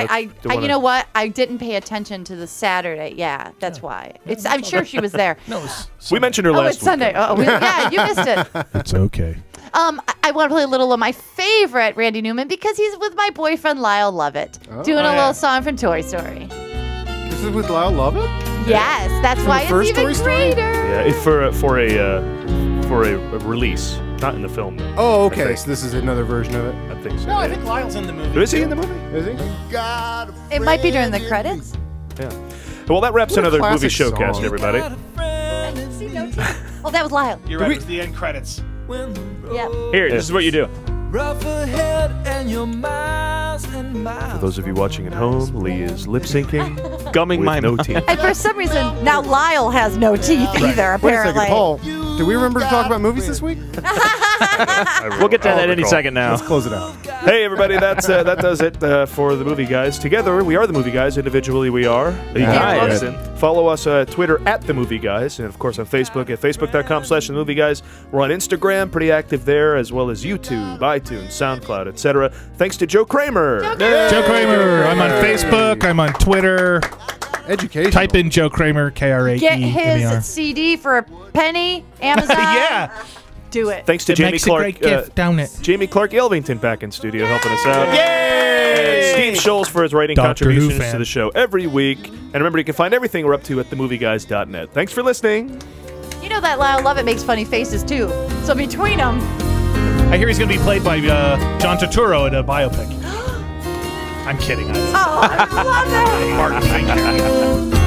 birthday. You know what? I didn't pay attention to the Saturday. Yeah, that's why. I'm sure she was there. No, we mentioned her Oh, last it's Sunday. Oh, yeah, you missed it. It's okay. I want to play a little of my favorite Randy Newman because he's with my boyfriend Lyle Lovett, doing a little song from Toy Story. This is with Lyle Lovett? Yes, that's From why the it's first even Toy Story? greater. Yeah, for a release, not in the film. Though, Oh, I okay. think. So this is another version of it. I think so. No, I yeah. think Lyle's in the movie. Is he in the movie? Is he? It might be during the credits. Yeah. Well, that wraps What a another movie classic showcast, song. everybody. See, no teeth. Oh, that was Lyle. You're right. It's the end credits. Yeah. Here, this is what you do. Rough ahead and you're miles and miles. For those of you watching at home, Lee is lip syncing, gumming with my no mouth. teeth. And for some reason, now Lyle has no teeth either, Wait a apparently. second, Paul. Do we remember to talk about movies this week? We'll get to that any second now. Let's close it out. Hey, everybody, that does it for the Movie Guys. Together, we are the Movie Guys. Individually, we are the Nice. Guys. Follow us on Twitter at the Movie Guys, and of course on Facebook at facebook.com/the Movie Guys. We're on Instagram, pretty active there, as well as YouTube, iTunes, SoundCloud, etc. Thanks to Joe Kraemer. Joe Kraemer. I'm on Facebook. I'm on Twitter. Education. Type in Joe Kraemer, K-R-A-E-M-E-R. Get his CD for a penny, Amazon. Yeah. Do it. Thanks to It Jamie makes Clark. a great gift, don't it? Jamie Clark Elvington back in studio helping us out. Yay! And Steve Scholes for his writing Doctor Who contributions fan. to the show every week. And remember, you can find everything we're up to at themovieguys.net. Thanks for listening. You know that Lyle Lovett makes funny faces, too. So between them... I hear he's going to be played by John Turturro in a biopic. I'm kidding. I know. Oh, I love it. Martin, thank you.